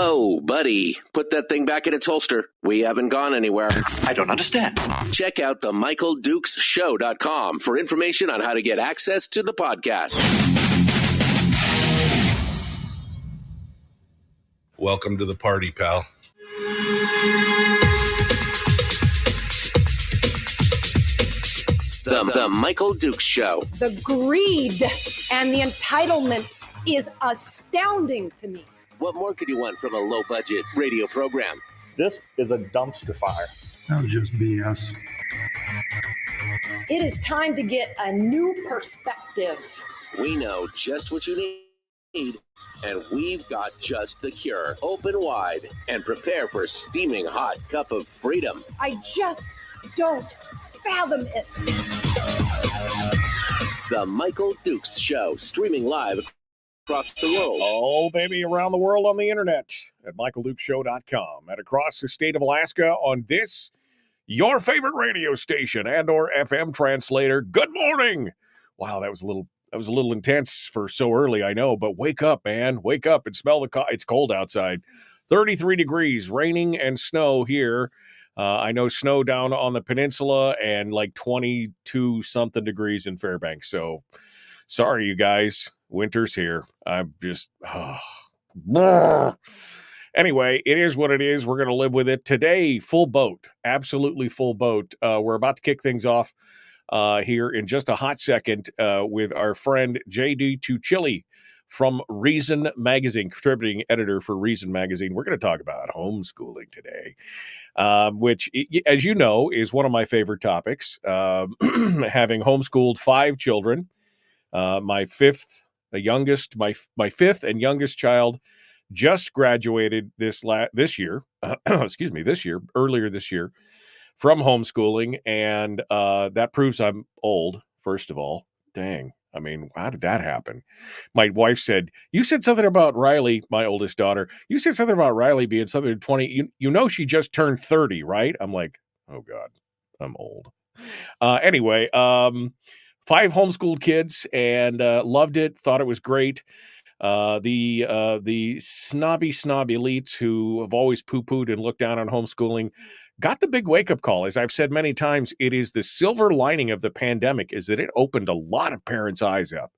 Whoa, buddy. Put that thing back in its holster. We haven't gone anywhere. I don't understand. Check out the MichaelDukesShow.com for information on how to get access to the podcast. Welcome to the party, pal. The Michael Dukes Show. The greed and the entitlement is astounding to me. What more could you want from a low-budget radio program? This is a dumpster fire. That was just BS. It is time to get a new perspective. We know just what you need, and we've got just the cure. Open wide and prepare for a steaming hot cup of freedom. I just don't fathom it. The Michael Dukes Show, streaming live across the world. Oh, baby, around the world on the internet at michaeldukeshow.com and across the state of Alaska on this, your favorite radio station and or FM translator. Good morning. Wow, that was a little intense for so early, I know, but wake up, man. Wake up and smell it's cold outside. 33 degrees, raining and snow here. I know snow down on the peninsula and like 22 something degrees in Fairbanks. So sorry, you guys. Winter's here. I'm just, Anyway, it is what it is. We're going to live with it. Today, full boat. Absolutely full boat. We're about to kick things off here in just a hot second with our friend JD Tuccille from Reason Magazine, contributing editor for Reason Magazine. We're going to talk about homeschooling today, which, as you know, is one of my favorite topics. Having homeschooled 5 children, my fifth and youngest child just graduated this year, earlier this year from homeschooling. And that proves I'm old, first of all. Dang. I mean, how did that happen? My wife said, you said something about Riley, my oldest daughter. You said something about Riley being something 20. You know, she just turned 30, right? I'm like, oh God, I'm old. Anyway, 5 homeschooled kids and loved it. Thought it was great. The snobby elites who have always poo-pooed and looked down on homeschooling got the big wake-up call. As I've said many times, it is the silver lining of the pandemic is that it opened a lot of parents' eyes up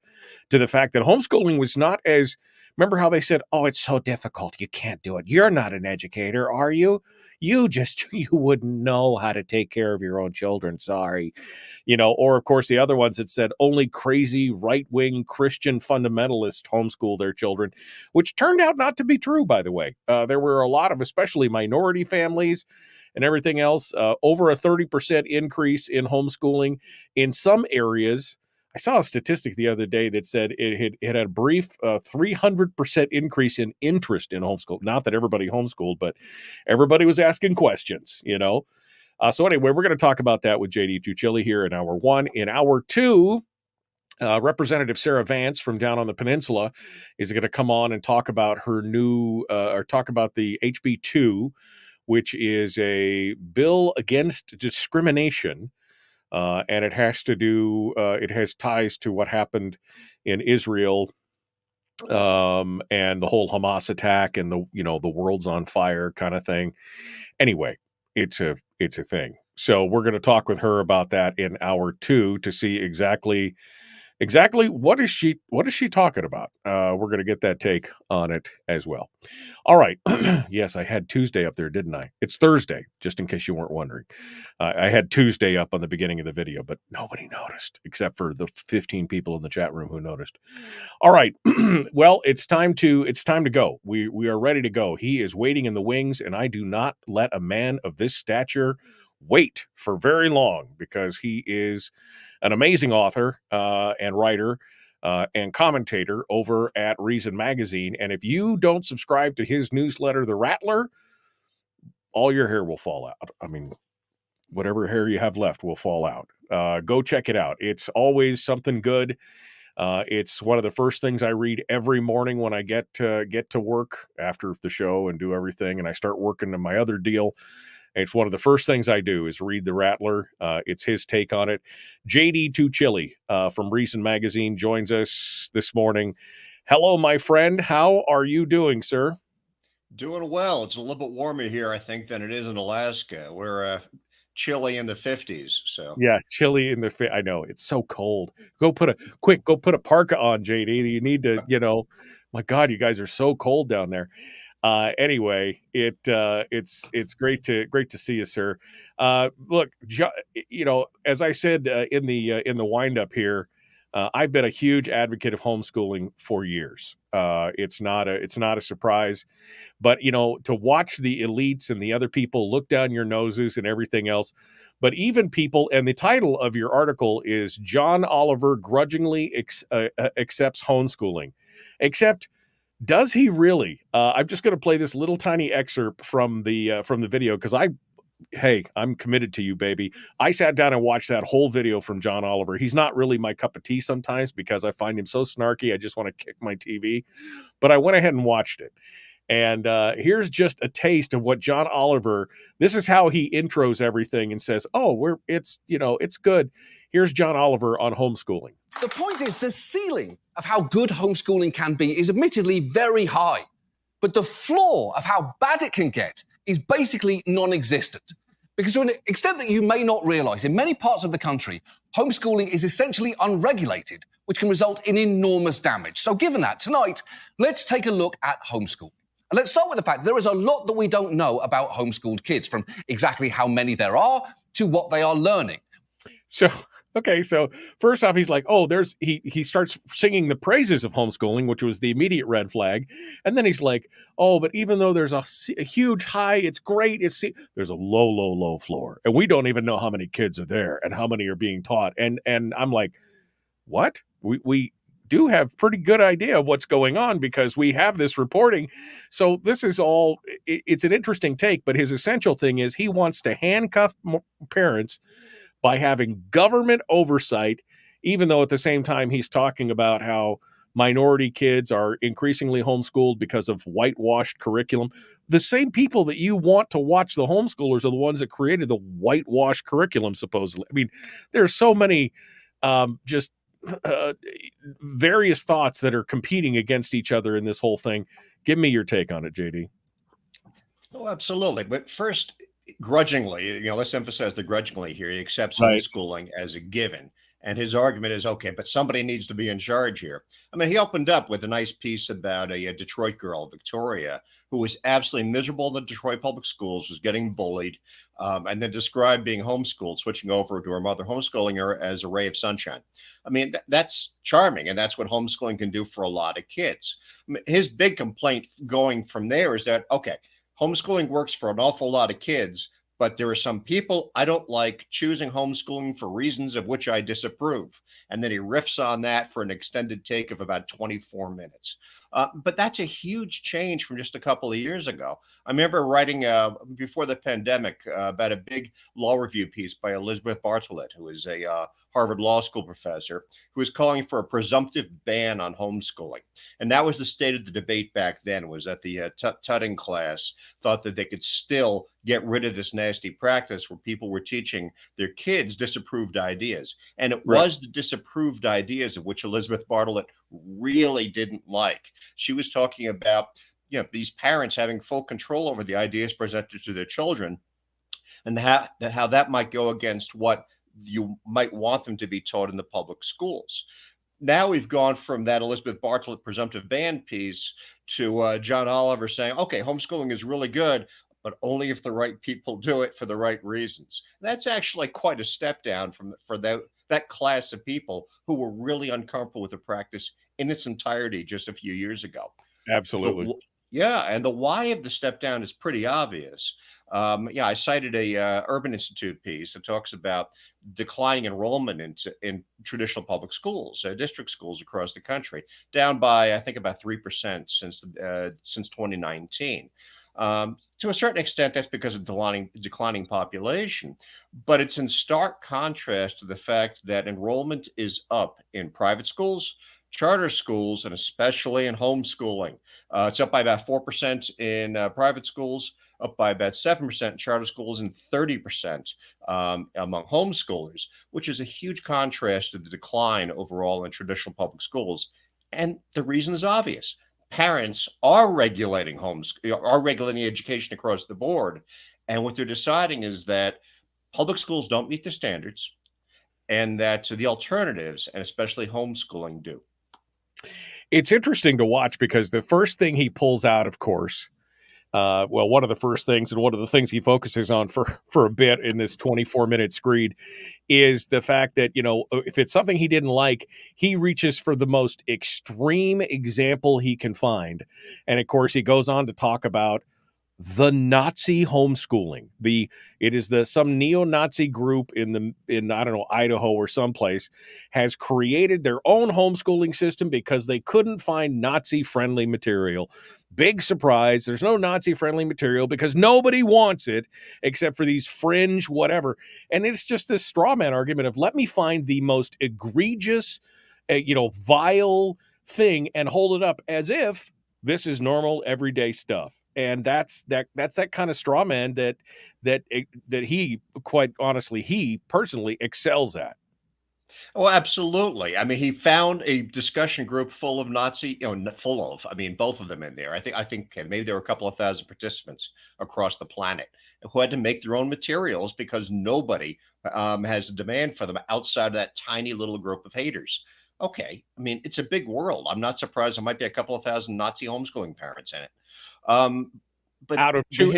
to the fact that homeschooling was not as, remember how they said, oh, it's so difficult, you can't do it. You're not an educator, are you? You wouldn't know how to take care of your own children. Sorry. Or of course the other ones that said only crazy right-wing Christian fundamentalists homeschool their children, which turned out not to be true, by the way. There were a lot of, especially minority families and everything else, over a 30% increase in homeschooling in some areas. I saw a statistic the other day that said it had a brief 300% increase in interest in homeschool. Not that everybody homeschooled, but everybody was asking questions, So anyway, we're going to talk about that with JD Tuccille here in hour 1. In hour 2, Representative Sarah Vance from down on the peninsula is going to come on and talk about her talk about the HB 2, which is a bill against discrimination. And it has to do, it has ties to what happened in Israel and the whole Hamas attack and the world's on fire kind of thing. Anyway, it's a thing. So we're going to talk with her about that in hour 2 to see exactly what is she talking about. We're going to get that take on it as well. All right. Yes, I had Tuesday up there, didn't I? It's Thursday, just in case you weren't wondering. I had Tuesday up on the beginning of the video, but nobody noticed except for the 15 people in the chat room who noticed. All right. Well, it's time to go. We are ready to go. He is waiting in the wings, and I do not let a man of this stature wait for very long because he is an amazing author and writer and commentator over at Reason Magazine. And if you don't subscribe to his newsletter, The Rattler, all your hair will fall out. I mean, whatever hair you have left will fall out. Go check it out. It's always something good. It's one of the first things I read every morning when I get to work after the show and do everything. And I start working on my other deal. It's one of the first things I do is read The Rattler. It's his take on it. JD Tuccille from Reason Magazine joins us this morning. Hello, my friend. How are you doing, sir? Doing well. It's a little bit warmer here, I think, than it is in Alaska. We're chilly in the 50s. So, Yeah, chilly in the I know it's so cold. Go put a parka on, JD. You need to, my God, you guys are so cold down there. Anyway, it's great to see you, sir. Look, as I said in the wind up here, I've been a huge advocate of homeschooling for years. It's not a surprise, but to watch the elites and the other people look down your noses and everything else. But even people, and the title of your article is John Oliver grudgingly accepts homeschooling, except. Does he really? I'm just going to play this little tiny excerpt from the video because I'm committed to you, baby. I sat down and watched that whole video from John Oliver. He's not really my cup of tea sometimes because I find him so snarky. I just want to kick my TV, but I went ahead and watched it. And here's just a taste of what John Oliver. This is how he intros everything and says, "Oh, it's good." Here's John Oliver on homeschooling. The point is, the ceiling of how good homeschooling can be is admittedly very high, but the floor of how bad it can get is basically non-existent. Because to an extent that you may not realize, in many parts of the country, homeschooling is essentially unregulated, which can result in enormous damage. So given that, tonight, let's take a look at homeschooling. And let's start with the fact there is a lot that we don't know about homeschooled kids, from exactly how many there are to what they are learning. So first off, he's like, he starts singing the praises of homeschooling, which was the immediate red flag. And then he's like, but even though there's a huge high, it's great. There's a low floor. And we don't even know how many kids are there and how many are being taught. And I'm like, what? We do have pretty good idea of what's going on because we have this reporting. So this is all, it's an interesting take, but his essential thing is he wants to handcuff parents by having government oversight, even though at the same time he's talking about how minority kids are increasingly homeschooled because of whitewashed curriculum. The same people that you want to watch the homeschoolers are the ones that created the whitewashed curriculum, supposedly. I mean, there's so many various thoughts that are competing against each other in this whole thing. Give me your take on it, JD. oh, absolutely. But first, grudgingly, let's emphasize the grudgingly here. He accepts Right. homeschooling as a given. And his argument is, okay, but somebody needs to be in charge here. I mean, he opened up with a nice piece about a Detroit girl, Victoria, who was absolutely miserable in the Detroit public schools, was getting bullied, and then described being homeschooled, switching over to her mother homeschooling her as a ray of sunshine. I mean, that's charming, and that's what homeschooling can do for a lot of kids. I mean, his big complaint going from there is that, okay, homeschooling works for an awful lot of kids, but there are some people I don't like choosing homeschooling for reasons of which I disapprove. And then he riffs on that for an extended take of about 24 minutes. But that's a huge change from just a couple of years ago. I remember writing before the pandemic about a big law review piece by Elizabeth Bartlett, who is a Harvard Law School professor, who was calling for a presumptive ban on homeschooling. And that was the state of the debate back then, was that the tutting class thought that they could still get rid of this nasty practice where people were teaching their kids disapproved ideas. And it was the disapproved ideas of which Elizabeth Bartlett really didn't like. She was talking about, these parents having full control over the ideas presented to their children, and how that might go against what you might want them to be taught in the public schools. Now we've gone from that Elizabeth Bartlett presumptive ban piece to John Oliver saying, okay, homeschooling is really good, but only if the right people do it for the right reasons. That's actually quite a step down for that class of people who were really uncomfortable with the practice in its entirety just a few years ago. Absolutely. And the why of the step down is pretty obvious. I cited a Urban Institute piece that talks about declining enrollment in traditional public schools, district schools across the country, down by I think about 3% since 2019. To a certain extent, that's because of declining population, but it's in stark contrast to the fact that enrollment is up in private schools, charter schools, and especially in homeschooling. It's up by about 4% in private schools, up by about 7% in charter schools, and 30% among homeschoolers, which is a huge contrast to the decline overall in traditional public schools. And the reason is obvious. parents are regulating are regulating education across the board. And what they're deciding is that public schools don't meet the standards and that the alternatives, and especially homeschooling, do. It's interesting to watch because the first thing he pulls out, of course, one of the first things and one of the things he focuses on for a bit in this 24-minute screed is the fact that, if it's something he didn't like, he reaches for the most extreme example he can find. And of course, he goes on to talk about the Nazi homeschooling. It is some neo-Nazi group in I don't know, Idaho or someplace has created their own homeschooling system because they couldn't find Nazi-friendly material. Big surprise. There's no Nazi-friendly material because nobody wants it except for these fringe whatever. And it's just this straw man argument of let me find the most egregious, vile thing and hold it up as if this is normal everyday stuff. And that's that kind of straw man that he, quite honestly, he personally excels at. Oh, absolutely. I mean, he found a discussion group full of Nazi, both of them in there. I think maybe there were a couple of thousand participants across the planet who had to make their own materials because nobody has a demand for them outside of that tiny little group of haters. Okay. I mean, it's a big world. I'm not surprised there might be a couple of thousand Nazi homeschooling parents in it. But out of 2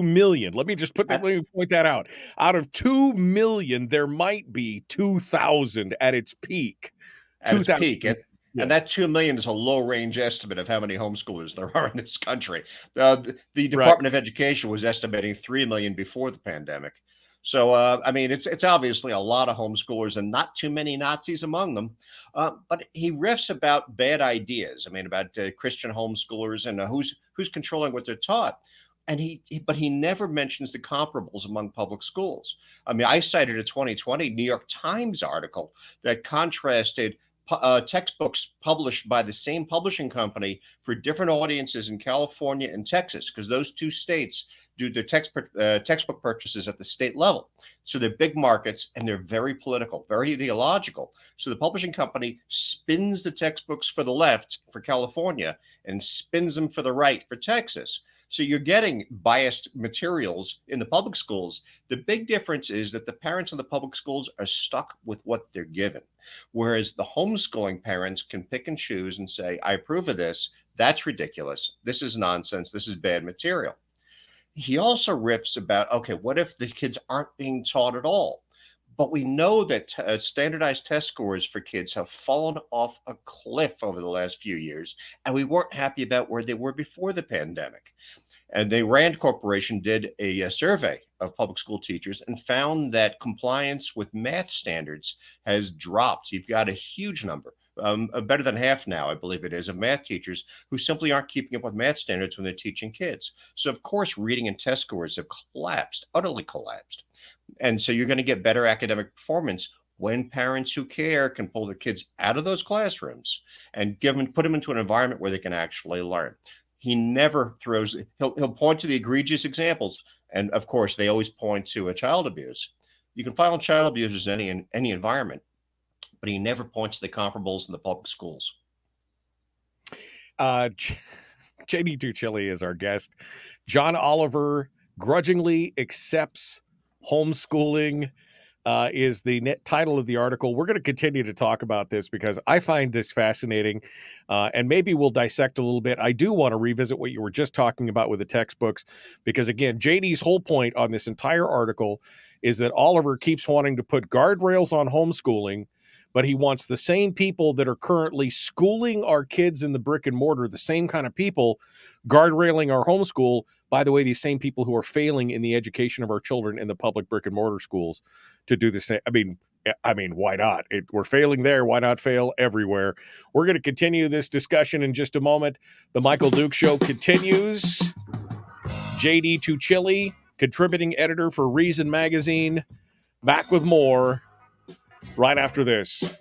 million, let me point that out. Out of 2 million, there might be 2,000 at its peak. And that 2 million is a low range estimate of how many homeschoolers there are in this country. The Department of Education was estimating 3 million before the pandemic. So, it's obviously a lot of homeschoolers and not too many Nazis among them. But he riffs about bad ideas. About Christian homeschoolers and who's controlling what they're taught. But he never mentions the comparables among public schools. I cited a 2020 New York Times article that contrasted textbooks published by the same publishing company for different audiences in California and Texas, because those two states do their textbook purchases at the state level. So they're big markets and they're very political, very ideological. So the publishing company spins the textbooks for the left for California and spins them for the right for Texas. So you're getting biased materials in the public schools. The big difference is that the parents in the public schools are stuck with what they're given, whereas the homeschooling parents can pick and choose and say, I approve of this. That's ridiculous. This is nonsense. This is bad material. He also riffs about, okay, what if the kids aren't being taught at all? But we know that standardized test scores for kids have fallen off a cliff over the last few years, and we weren't happy about where they were before the pandemic. And the RAND Corporation did a survey of public school teachers and found that compliance with math standards has dropped. You've got a huge number, better than half now, I believe it is, of math teachers who simply aren't keeping up with math standards when they're teaching kids. So, of course, reading and test scores have collapsed, utterly collapsed. And so you're going to get better academic performance when parents who care can pull their kids out of those classrooms and put them into an environment where they can actually learn. He never he'll point to the egregious examples. And of course, they always point to child abuse. You can find child abusers in any environment, but he never points to the comparables in the public schools. JD Tuccille is our guest. John Oliver grudgingly accepts homeschooling is the title of the article. We're going to continue to talk about this because I find this fascinating, and maybe we'll dissect a little bit. I do want to revisit what you were just talking about with the textbooks, because again, JD's whole point on this entire article is that Oliver keeps wanting to put guardrails on homeschooling, but he wants the same people that are currently schooling our kids in the brick and mortar, the same kind of people guardrailing our homeschool. By the way, these same people who are failing in the education of our children in the public brick and mortar schools to do the same. I mean, why not? We're failing there. Why not fail everywhere? We're going to continue this discussion in just a moment. The Michael Duke Show continues. JD Tuccille, contributing editor for Reason Magazine, back with more right after this.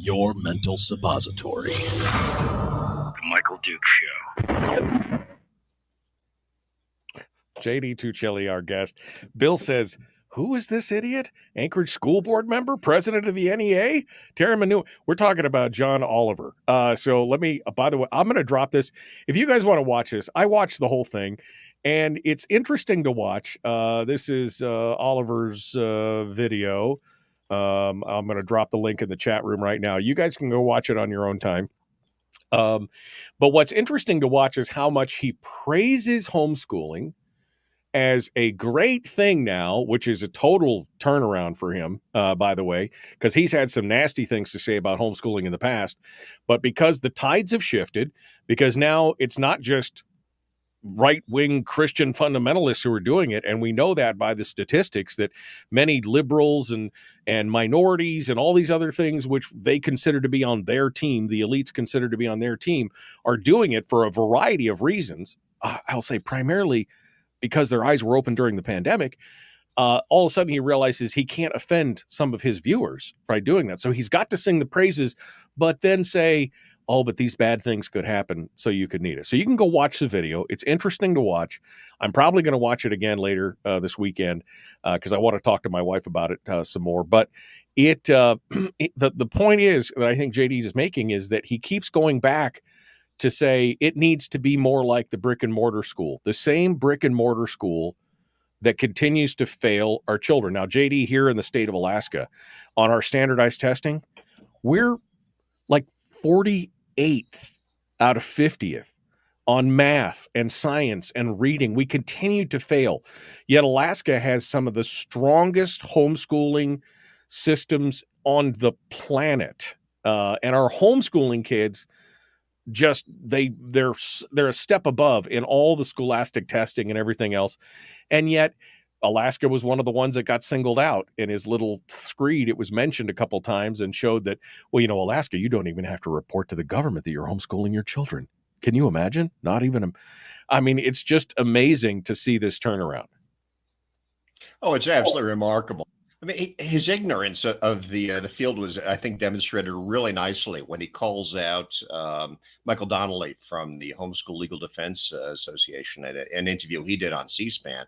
You're mental suppository. The Michael Duke Show. JD Tuccille, our guest. Bill says, who is this idiot? Anchorage School Board member, president of the NEA? Terry Manu. We're talking about John Oliver. So let me, by the way, I'm going to drop this. If you guys want to watch this, I watched the whole thing, and it's interesting to watch. This is Oliver's video. I'm going to drop the link in the chat room right now. You guys can go watch it on your own time. But what's interesting to watch is how much he praises homeschooling as a great thing now, which is a total turnaround for him, by the way, because he's had some nasty things to say about homeschooling in the past. But because the tides have shifted, because now it's not just right-wing Christian fundamentalists who are doing it, and we know that by the statistics that many liberals and minorities and all these other things which they consider to be on their team, the elites consider to be on their team, are doing it for a variety of reasons. I'll say primarily because their eyes were open during the pandemic. All of a sudden he realizes he can't offend some of his viewers by doing that. So he's got to sing the praises, but then say, oh, but these bad things could happen, so you could need it. So you can go watch the video. It's interesting to watch. I'm probably going to watch it again later this weekend because I want to talk to my wife about it some more. But the point is that I think JD is making is that he keeps going back to say it needs to be more like the brick and mortar school, the same brick and mortar school that continues to fail our children. Now, JD, here in the state of Alaska, on our standardized testing, we're like 48th out of 50th on math and science and reading. We continue to fail. Yet Alaska has some of the strongest homeschooling systems on the planet. And our homeschooling kids, just they're a step above in all the scholastic testing and everything else. And yet Alaska was one of the ones that got singled out in his little screed. It was mentioned a couple times and showed that, well, you know, Alaska, you don't even have to report to the government that you're homeschooling your children. Can you imagine? Not even, I mean, it's just amazing to see this turnaround. Oh, it's absolutely remarkable. I mean, his ignorance of the field was, I think, demonstrated really nicely when he calls out Michael Donnelly from the Homeschool Legal Defense Association at an interview he did on C-SPAN,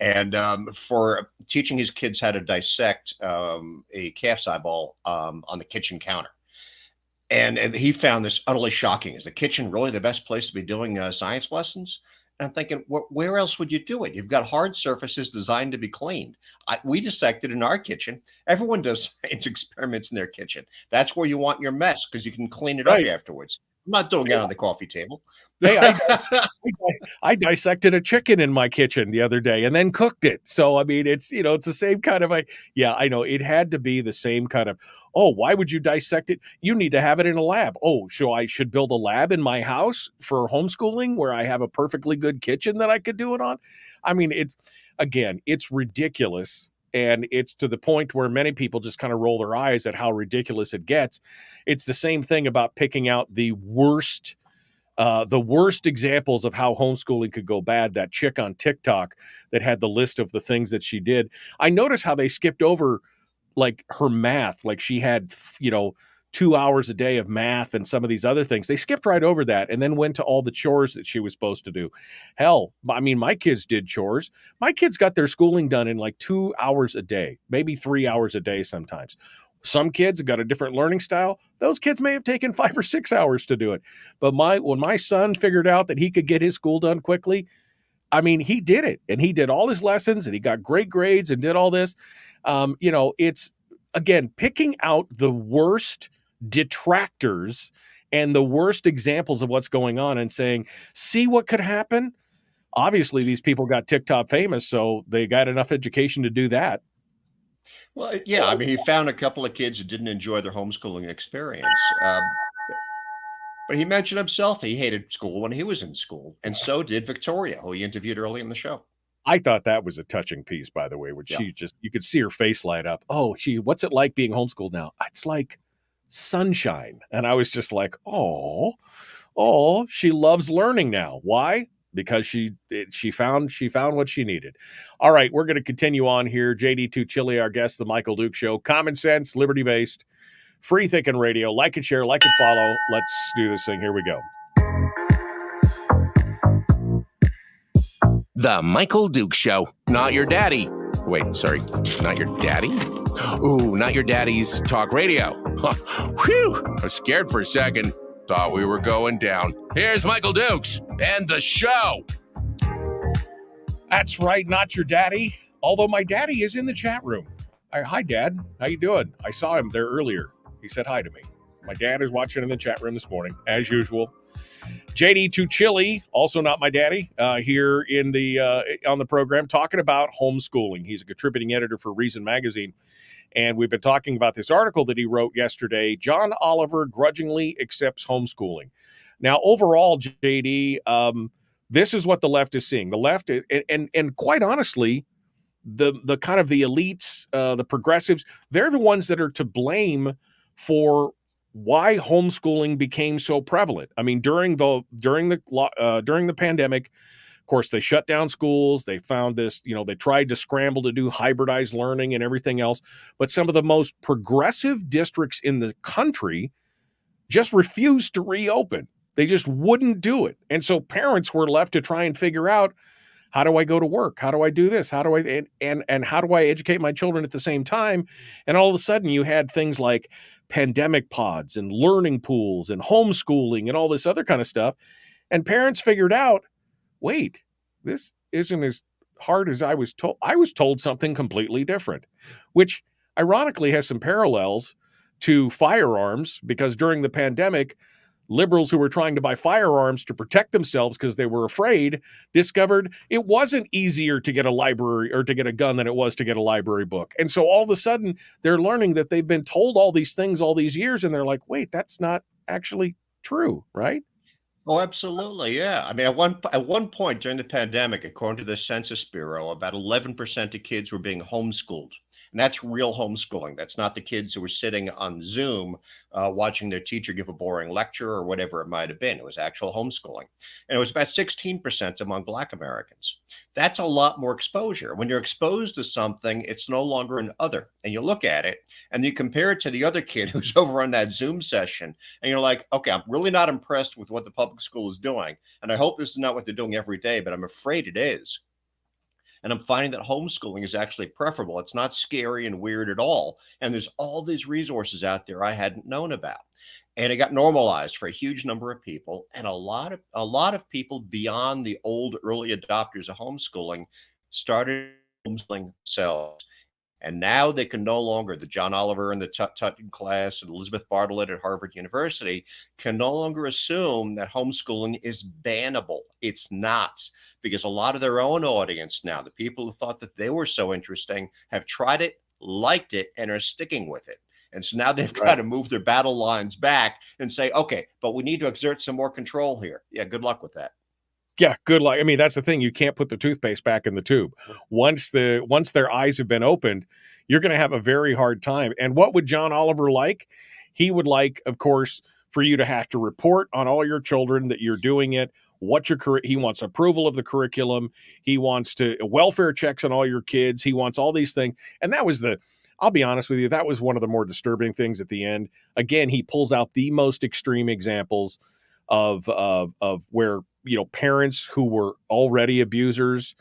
and for teaching his kids how to dissect a calf's eyeball on the kitchen counter. And he found this utterly shocking. Is the kitchen really the best place to be doing science lessons? And I'm thinking, where else would you do it? You've got hard surfaces designed to be cleaned. We dissected in our kitchen. Everyone does science experiments in their kitchen. That's where you want your mess because you can clean it up afterwards. I'm not doing it on the coffee table. Hey, I dissected a chicken in my kitchen the other day and then cooked it. So, I mean, it's, you know, it's the same kind of, yeah, I know it had to be the same kind of, oh, why would you dissect it? You need to have it in a lab. Oh, so I should build a lab in my house for homeschooling where I have a perfectly good kitchen that I could do it on. I mean, it's ridiculous. And it's to the point where many people just kind of roll their eyes at how ridiculous it gets. It's the same thing about picking out the worst examples of how homeschooling could go bad. That chick on TikTok that had the list of the things that she did. I noticed how they skipped over like her math, like she had, 2 hours a day of math and some of these other things. They skipped right over that and then went to all the chores that she was supposed to do. Hell, I mean, my kids did chores. My kids got their schooling done in like 2 hours a day, maybe 3 hours a day sometimes. Some kids have got a different learning style. Those kids may have taken 5 or 6 hours to do it. But when my son figured out that he could get his school done quickly, I mean, he did it. And he did all his lessons and he got great grades and did all this. It's, again, picking out the worst detractors and the worst examples of what's going on and saying, see what could happen. Obviously, these people got TikTok famous, so they got enough education to do that. Well, yeah, I mean, he found a couple of kids who didn't enjoy their homeschooling experience. But he mentioned himself, he hated school when he was in school. And so did Victoria, who he interviewed early in the show. I thought that was a touching piece, by the way, where she you could see her face light up. Oh, what's it like being homeschooled now? It's like sunshine. And I was just like, oh, she loves learning now. Why? Because she found what she needed. All right, we're going to continue on here. JD Tuccille, our guest, the Michael Duke Show. Common sense, liberty-based, Free Thinking Radio. Like and share, like and follow. Let's do this thing. Here we go. The Michael Duke Show. Not your daddy. Wait, sorry. Not your daddy? Ooh, not your daddy's talk radio. Whew. I was scared for a second. Thought we were going down. Here's Michael Dukes and the show. That's right, not your daddy. Although my daddy is in the chat room. Hi, Dad. How you doing? I saw him there earlier. He said hi to me. My dad is watching in the chat room this morning, as usual. JD Tuccille, also not my daddy, here in the on the program, talking about homeschooling. He's a contributing editor for Reason Magazine, and we've been talking about this article that he wrote yesterday. John Oliver grudgingly accepts homeschooling. Now, overall, JD, this is what the left is seeing. The left, and quite honestly, the kind of the elites, the progressives, they're the ones that are to blame for why homeschooling became so prevalent. I mean, during the pandemic, of course, they shut down schools. They found this, they tried to scramble to do hybridized learning and everything else. But some of the most progressive districts in the country just refused to reopen. They just wouldn't do it. And so parents were left to try and figure out, how do I go to work? How do I do this? How do I and how do I educate my children at the same time? And all of a sudden you had things like pandemic pods and learning pools and homeschooling and all this other kind of stuff. And parents figured out, wait, this isn't as hard as I was told. I was told something completely different, which ironically has some parallels to firearms, because during the pandemic, liberals who were trying to buy firearms to protect themselves because they were afraid discovered it wasn't easier to get a library or to get a gun than it was to get a library book. And so all of a sudden they're learning that they've been told all these things all these years, and they're like, wait, that's not actually true, right? Oh, absolutely. Yeah. I mean, at one point during the pandemic, according to the Census Bureau, about 11% of kids were being homeschooled. And that's real homeschooling. That's not the kids who were sitting on Zoom watching their teacher give a boring lecture or whatever it might have been. It was actual homeschooling. And it was about 16% among Black Americans. That's a lot more exposure. When you're exposed to something, it's no longer an other. And you look at it and you compare it to the other kid who's over on that Zoom session. And you're like, okay, I'm really not impressed with what the public school is doing. And I hope this is not what they're doing every day, but I'm afraid it is. And I'm finding that homeschooling is actually preferable. It's not scary and weird at all. And there's all these resources out there I hadn't known about. And it got normalized for a huge number of people. And a lot of people beyond the old early adopters of homeschooling started homeschooling themselves. And now they can no longer, the John Oliver and the Tutton class and Elizabeth Bartlett at Harvard University can no longer assume that homeschooling is bannable. It's not, because a lot of their own audience now, the people who thought that they were so interesting, have tried it, liked it, and are sticking with it. And so now they've got to move their battle lines back and say, okay, but we need to exert some more control here. Yeah, good luck with that. Yeah, good luck. I mean, that's the thing. You can't put the toothpaste back in the tube. Once their eyes have been opened, you're going to have a very hard time. And what would John Oliver like? He would like, of course, for you to have to report on all your children that you're doing it. He wants approval of the curriculum. He wants welfare checks on all your kids. He wants all these things. And I'll be honest with you, that was one of the more disturbing things at the end. Again, he pulls out the most extreme examples of where, parents who were already abusers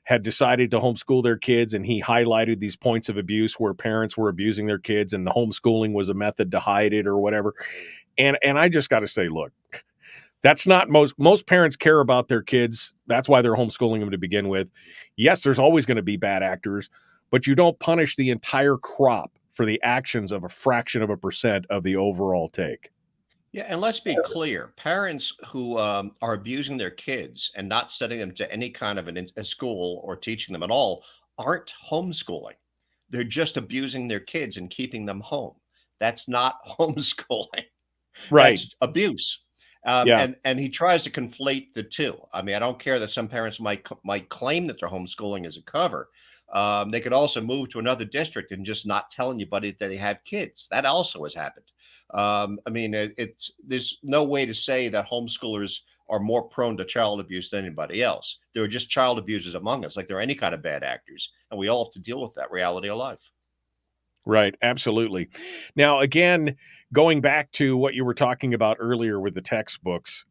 had decided to homeschool their kids, and he highlighted these points of abuse where parents were abusing their kids, and the homeschooling was a method to hide it or whatever. And I just got to say, look, that's not most parents care about their kids. That's why they're homeschooling them to begin with. Yes, there's always going to be bad actors, but you don't punish the entire crop for the actions of a fraction of a percent of the overall take. Yeah, and let's be clear. Parents who are abusing their kids and not sending them to any kind of a school or teaching them at all aren't homeschooling. They're just abusing their kids and keeping them home. That's not homeschooling. Right. That's abuse. Yeah. And he tries to conflate the two. I mean, I don't care that some parents might claim that they're homeschooling as a cover. They could also move to another district and just not tell anybody that they have kids. That also has happened. There's no way to say that homeschoolers are more prone to child abuse than anybody else. There are just child abusers among us, like there are any kind of bad actors, and we all have to deal with that reality of life. Right, absolutely. Now, again, going back to what you were talking about earlier with the textbooks,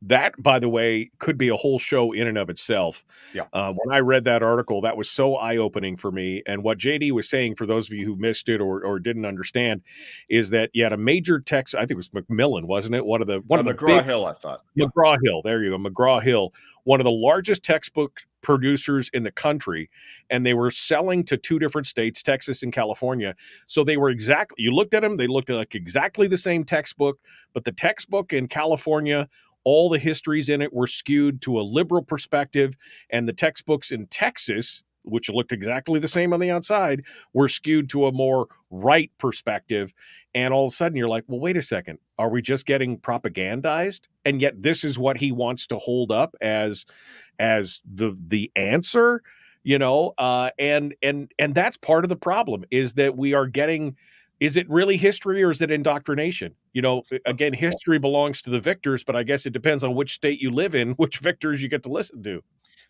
that, by the way, could be a whole show in and of itself. Yeah. When I read that article, that was so eye-opening for me. And what JD was saying, for those of you who missed it or didn't understand, is that you had a major text. I think it was Macmillan, wasn't it? One of the McGraw Hill, I thought. Yeah. McGraw Hill. There you go, McGraw Hill, one of the largest textbook producers in the country, and they were selling to two different states, Texas and California. So they were exactly, you looked at them, they looked like exactly the same textbook, but the textbook in California, all the histories in it were skewed to a liberal perspective, and the textbooks in Texas, which looked exactly the same on the outside, were skewed to a more right perspective. And all of a sudden you're like, well, wait a second, are we just getting propagandized? And yet this is what he wants to hold up as the answer, and that's part of the problem, is that we are getting, is it really history or is it indoctrination? Again, history belongs to the victors, but I guess it depends on which state you live in, which victors you get to listen to.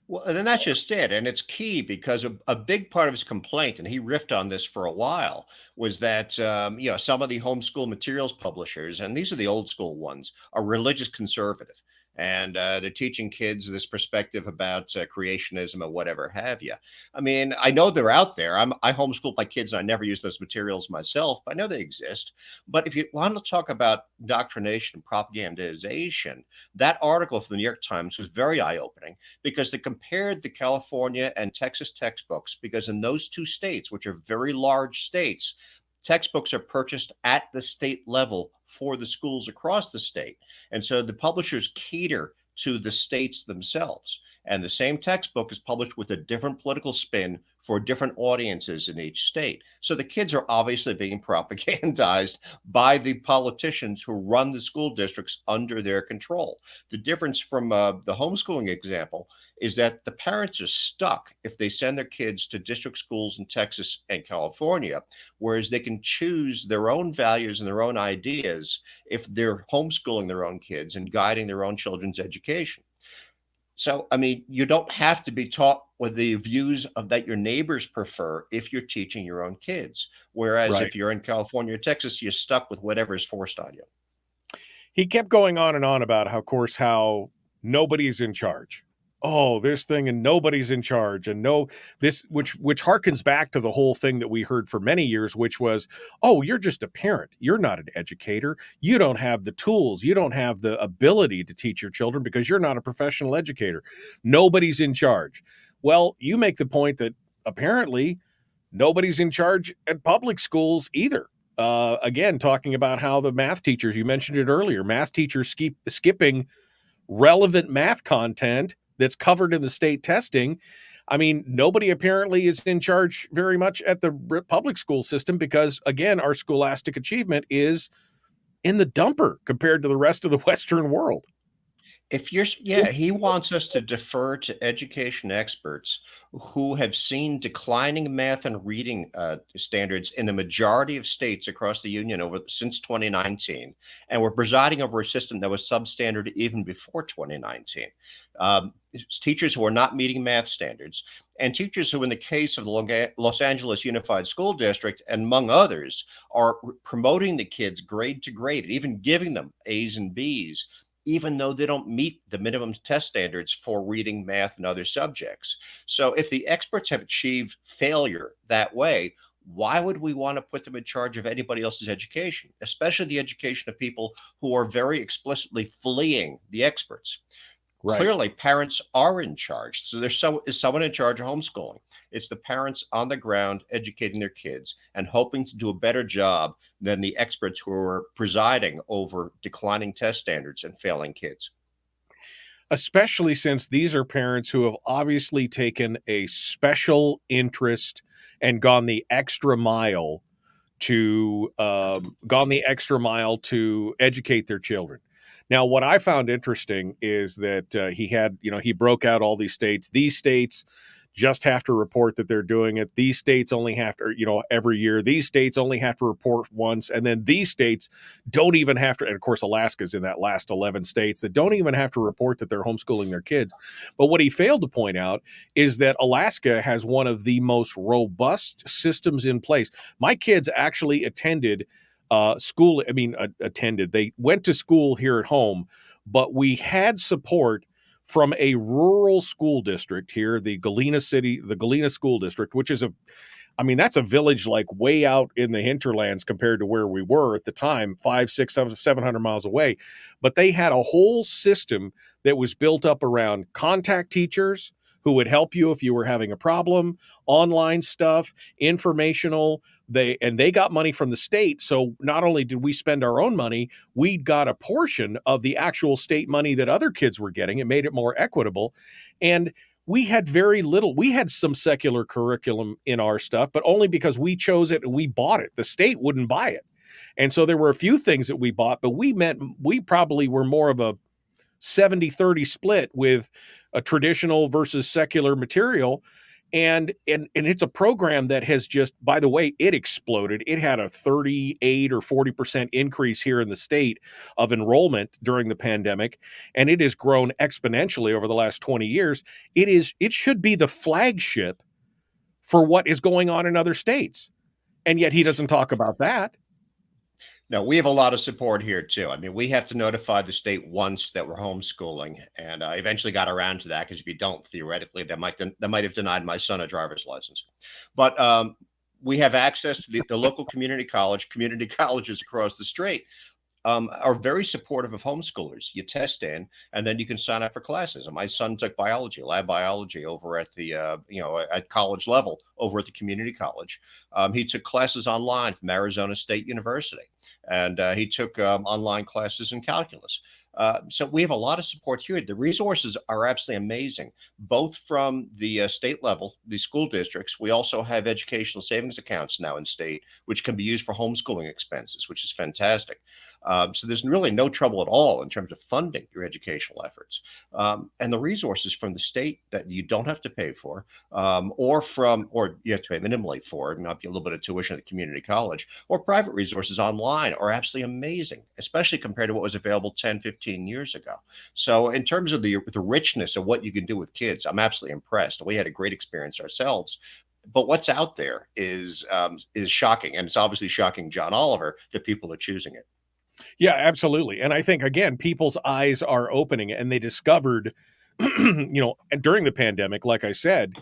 Well, and then that's just it. And it's key because a big part of his complaint, and he riffed on this for a while, was that, some of the homeschool materials publishers, and these are the old school ones, are religious conservative. And they're teaching kids this perspective about creationism and whatever have you. I mean, I know they're out there. I homeschool my kids, and I never use those materials myself, but I know they exist. But if you want to talk about indoctrination and propagandization, that article from the New York Times was very eye-opening because they compared the California and Texas textbooks, because in those two states, which are very large states, textbooks are purchased at the state level for the schools across the state. And so the publishers cater to the states themselves. And the same textbook is published with a different political spin for different audiences in each state. So the kids are obviously being propagandized by the politicians who run the school districts under their control. The difference from the homeschooling example is that the parents are stuck if they send their kids to district schools in Texas and California, whereas they can choose their own values and their own ideas if they're homeschooling their own kids and guiding their own children's education. So, I mean, you don't have to be taught with the views of that your neighbors prefer if you're teaching your own kids. Whereas Right. if you're in California or Texas, you're stuck with whatever is forced on you. He kept going on and on about how nobody's in charge. Oh, this thing, and nobody's in charge, and which harkens back to the whole thing that we heard for many years, which was, oh, you're just a parent. You're not an educator. You don't have the tools. You don't have the ability to teach your children because you're not a professional educator. Nobody's in charge. Well, you make the point that apparently nobody's in charge at public schools either. Again, talking about how the math teachers, you mentioned it earlier, math teachers skipping relevant math content that's covered in the state testing. I mean, nobody apparently is in charge very much at the public school system because, again, our scholastic achievement is in the dumper compared to the rest of the Western world. He wants us to defer to education experts who have seen declining math and reading standards in the majority of states across the union since 2019, and we're presiding over a system that was substandard even before 2019. Teachers who are not meeting math standards, and teachers who, in the case of the Los Angeles Unified School District, and among others, are promoting the kids grade to grade, and even giving them A's and B's, even though they don't meet the minimum test standards for reading, math, and other subjects. So if the experts have achieved failure that way, why would we want to put them in charge of anybody else's education, especially the education of people who are very explicitly fleeing the experts? Right. Clearly, parents are in charge. So is someone in charge of homeschooling. It's the parents on the ground educating their kids and hoping to do a better job than the experts who are presiding over declining test standards and failing kids. Especially since these are parents who have obviously taken a special interest and gone the extra mile to educate their children. Now, what I found interesting is that he broke out all these states. These states just have to report that they're doing it. These states only have to, every year, these states only have to report once. And then these states don't even have to, and of course, Alaska's in that last 11 states that don't even have to report that they're homeschooling their kids. But what he failed to point out is that Alaska has one of the most robust systems in place. My kids actually attended school. Attended. They went to school here at home, but we had support from a rural school district here, the Galena School District, which is that's a village like way out in the hinterlands compared to where we were at the time, 500, 600, 700 miles away. But they had a whole system that was built up around contact teachers who would help you if you were having a problem, online stuff, informational. They got money from the state. So not only did we spend our own money, we got a portion of the actual state money that other kids were getting. It made it more equitable. And we had very little. We had some secular curriculum in our stuff, but only because we chose it and we bought it. The state wouldn't buy it. And so there were a few things that we bought, but we probably were more of a 70-30 split with a traditional versus secular material. And it's a program that has just, by the way, it exploded. It had a 38 or 40% increase here in the state of enrollment during the pandemic, and it has grown exponentially over the last 20 years. It should be the flagship for what is going on in other states. And yet he doesn't talk about that. No, we have a lot of support here too. I mean, we have to notify the state once that we're homeschooling, and I eventually got around to that because if you don't, theoretically, that might have denied my son a driver's license. But we have access to the local community college. Community colleges across the state are very supportive of homeschoolers. You test in, and then you can sign up for classes. And my son took biology, lab biology, over at the at college level over at the community college. He took classes online from Arizona State University. And he took online classes in calculus. So we have a lot of support here. The resources are absolutely amazing, both from the state level, the school districts. We also have educational savings accounts now in state, which can be used for homeschooling expenses, which is fantastic. So there's really no trouble at all in terms of funding your educational efforts. And the resources from the state that you don't have to pay for, or you have to pay minimally for, it might be a little bit of tuition at the community college, or private resources online are absolutely amazing, especially compared to what was available 10, 15 years ago. So in terms of the richness of what you can do with kids, I'm absolutely impressed. We had a great experience ourselves. But what's out there is shocking. And it's obviously shocking John Oliver that people are choosing it. Yeah, absolutely. And I think, again, people's eyes are opening, and they discovered, during the pandemic, like I said,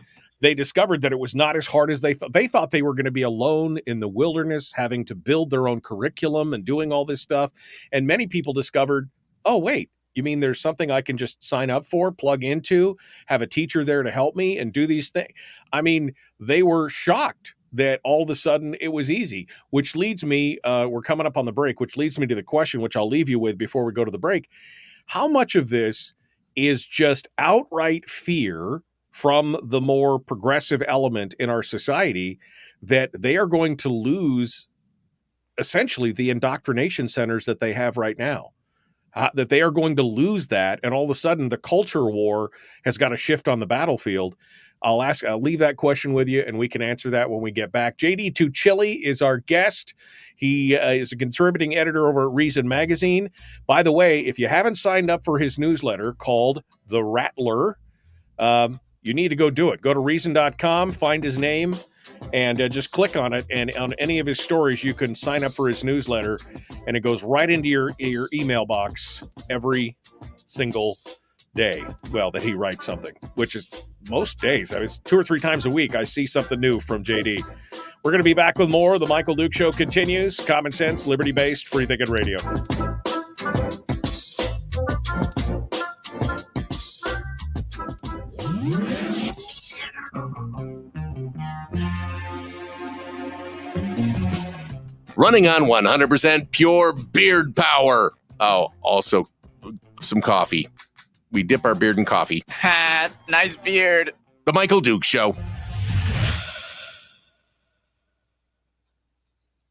they discovered that it was not as hard as they thought. They thought they were going to be alone in the wilderness, having to build their own curriculum and doing all this stuff. And many people discovered, oh, wait, you mean there's something I can just sign up for, plug into, have a teacher there to help me and do these things? I mean, they were shocked that all of a sudden it was easy, which leads me, we're coming up on the break, which leads me to the question, which I'll leave you with before we go to the break. How much of this is just outright fear from the more progressive element in our society that they are going to lose essentially the indoctrination centers that they have right now? That they are going to lose that, and all of a sudden the culture war has got to shift on the battlefield. I'll leave that question with you, and we can answer that when we get back. JD Tuccille is our guest. He is a contributing editor over at Reason Magazine. By the way, if you haven't signed up for his newsletter called The Rattler, you need to go do it. Go to Reason.com, find his name, and just click on it. And on any of his stories, you can sign up for his newsletter, and it goes right into your email box every single day. Well, that he writes something, which is most days. I mean, it's 2 or 3 times a week I see something new from JD. We're going to be back with more. The Michael Duke Show continues. Common sense, liberty-based, free-thinking radio. Running on 100% pure beard power. Oh, also some coffee. We dip our beard in coffee. Ha, nice beard. The Michael Duke Show.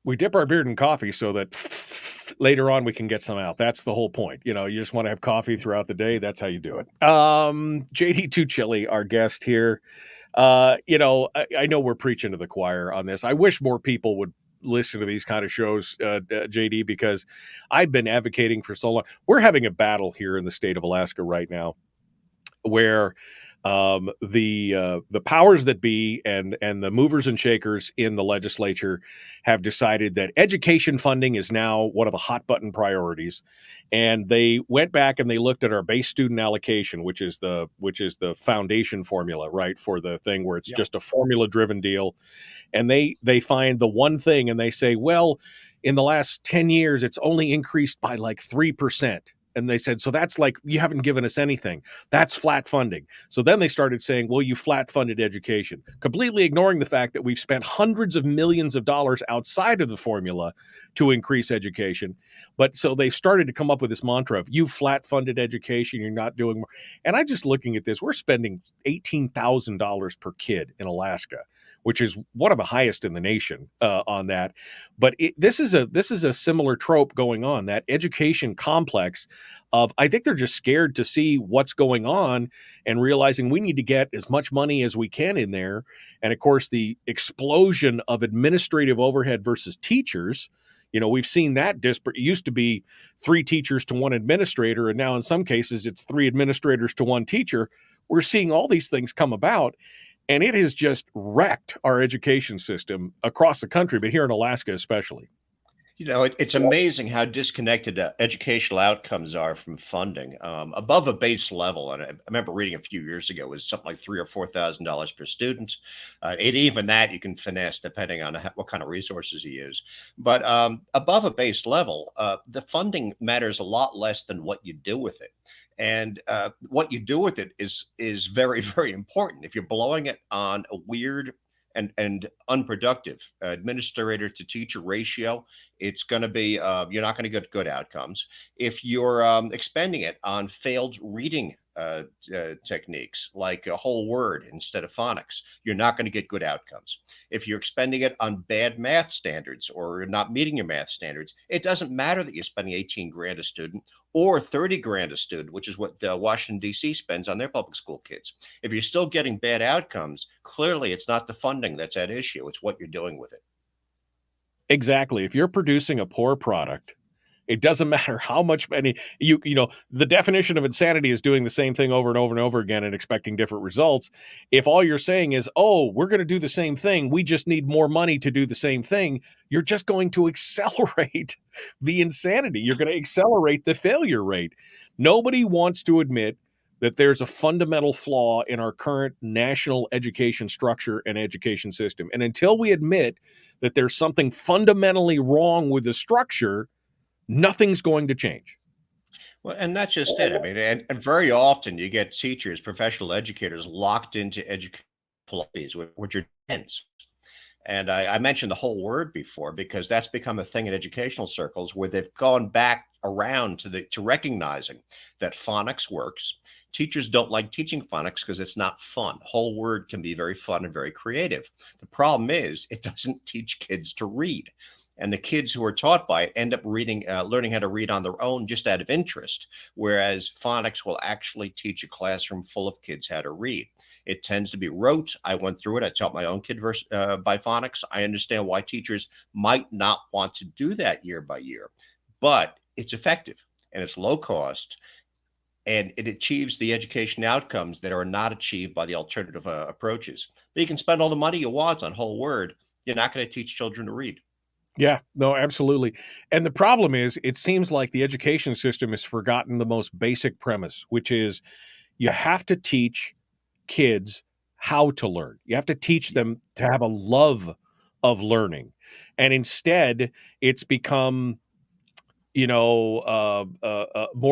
We dip our beard in coffee so that later on we can get some out. That's the whole point. You just want to have coffee throughout the day. That's how you do it. JD Tuccille, our guest here. I know we're preaching to the choir on this. I wish more people would listen to these kind of shows, JD, because I've been advocating for so long. We're having a battle here in the state of Alaska right now where the powers that be and the movers and shakers in the legislature have decided that education funding is now one of the hot button priorities, and they went back and they looked at our base student allocation, which is the foundation formula, right, for the thing where it's just a formula driven deal, and they find the one thing and they say, well, in the last 10 years it's only increased by like 3%. And they said, so that's like, you haven't given us anything. That's flat funding. So then they started saying, well, you flat funded education, completely ignoring the fact that we've spent hundreds of millions of dollars outside of the formula to increase education. But so they've started to come up with this mantra of you flat funded education, you're not doing more. And I'm just looking at this, we're spending $18,000 per kid in Alaska, which is one of the highest in the nation on that. But this is a similar trope going on, that education complex of, I think they're just scared to see what's going on and realizing we need to get as much money as we can in there. And of course, the explosion of administrative overhead versus teachers, we've seen that disparate. It used to be 3 teachers to 1 administrator, and now in some cases it's 3 administrators to 1 teacher. We're seeing all these things come about. And it has just wrecked our education system across the country, but here in Alaska especially. It's amazing how disconnected educational outcomes are from funding. Above a base level, and I remember reading a few years ago, it was something like $3,000 or $4,000 per student. And even that you can finesse depending on what kind of resources you use. But above a base level, the funding matters a lot less than what you do with it. And what you do with it is very, very important. If you're blowing it on a weird and unproductive administrator to teacher ratio, it's going to be you're not going to get good outcomes. If you're expending it on failed reading techniques like a whole word instead of phonics, you're not going to get good outcomes. If you're expending it on bad math standards or not meeting your math standards, it doesn't matter that you're spending 18 grand a student or 30 grand a student, which is what Washington, D.C. spends on their public school kids. If you're still getting bad outcomes, clearly it's not the funding that's at issue. It's what you're doing with it. Exactly. If you're producing a poor product, it doesn't matter how much money the definition of insanity is doing the same thing over and over and over again and expecting different results. If all you're saying is, oh, we're going to do the same thing, we just need more money to do the same thing, you're just going to accelerate the insanity. You're going to accelerate the failure rate. Nobody wants to admit that there's a fundamental flaw in our current national education structure and education system. And until we admit that there's something fundamentally wrong with the structure, nothing's going to change. Well, and that's just it. I mean, and very often you get teachers, professional educators locked into education philosophies, which are dense. And I mentioned the whole word before because that's become a thing in educational circles where they've gone back around to recognizing that phonics works. Teachers don't like teaching phonics because it's not fun. Whole word can be very fun and very creative. The problem is it doesn't teach kids to read. And the kids who are taught by it end up learning how to read on their own just out of interest, whereas phonics will actually teach a classroom full of kids how to read. It tends to be rote. I went through it. I taught my own kid by phonics. I understand why teachers might not want to do that year by year, but it's effective and it's low cost. And it achieves the education outcomes that are not achieved by the alternative approaches. But you can spend all the money you want on whole word. You're not going to teach children to read. Yeah, no, absolutely. And the problem is, it seems like the education system has forgotten the most basic premise, which is you have to teach kids how to learn. You have to teach them to have a love of learning. And instead, it's become more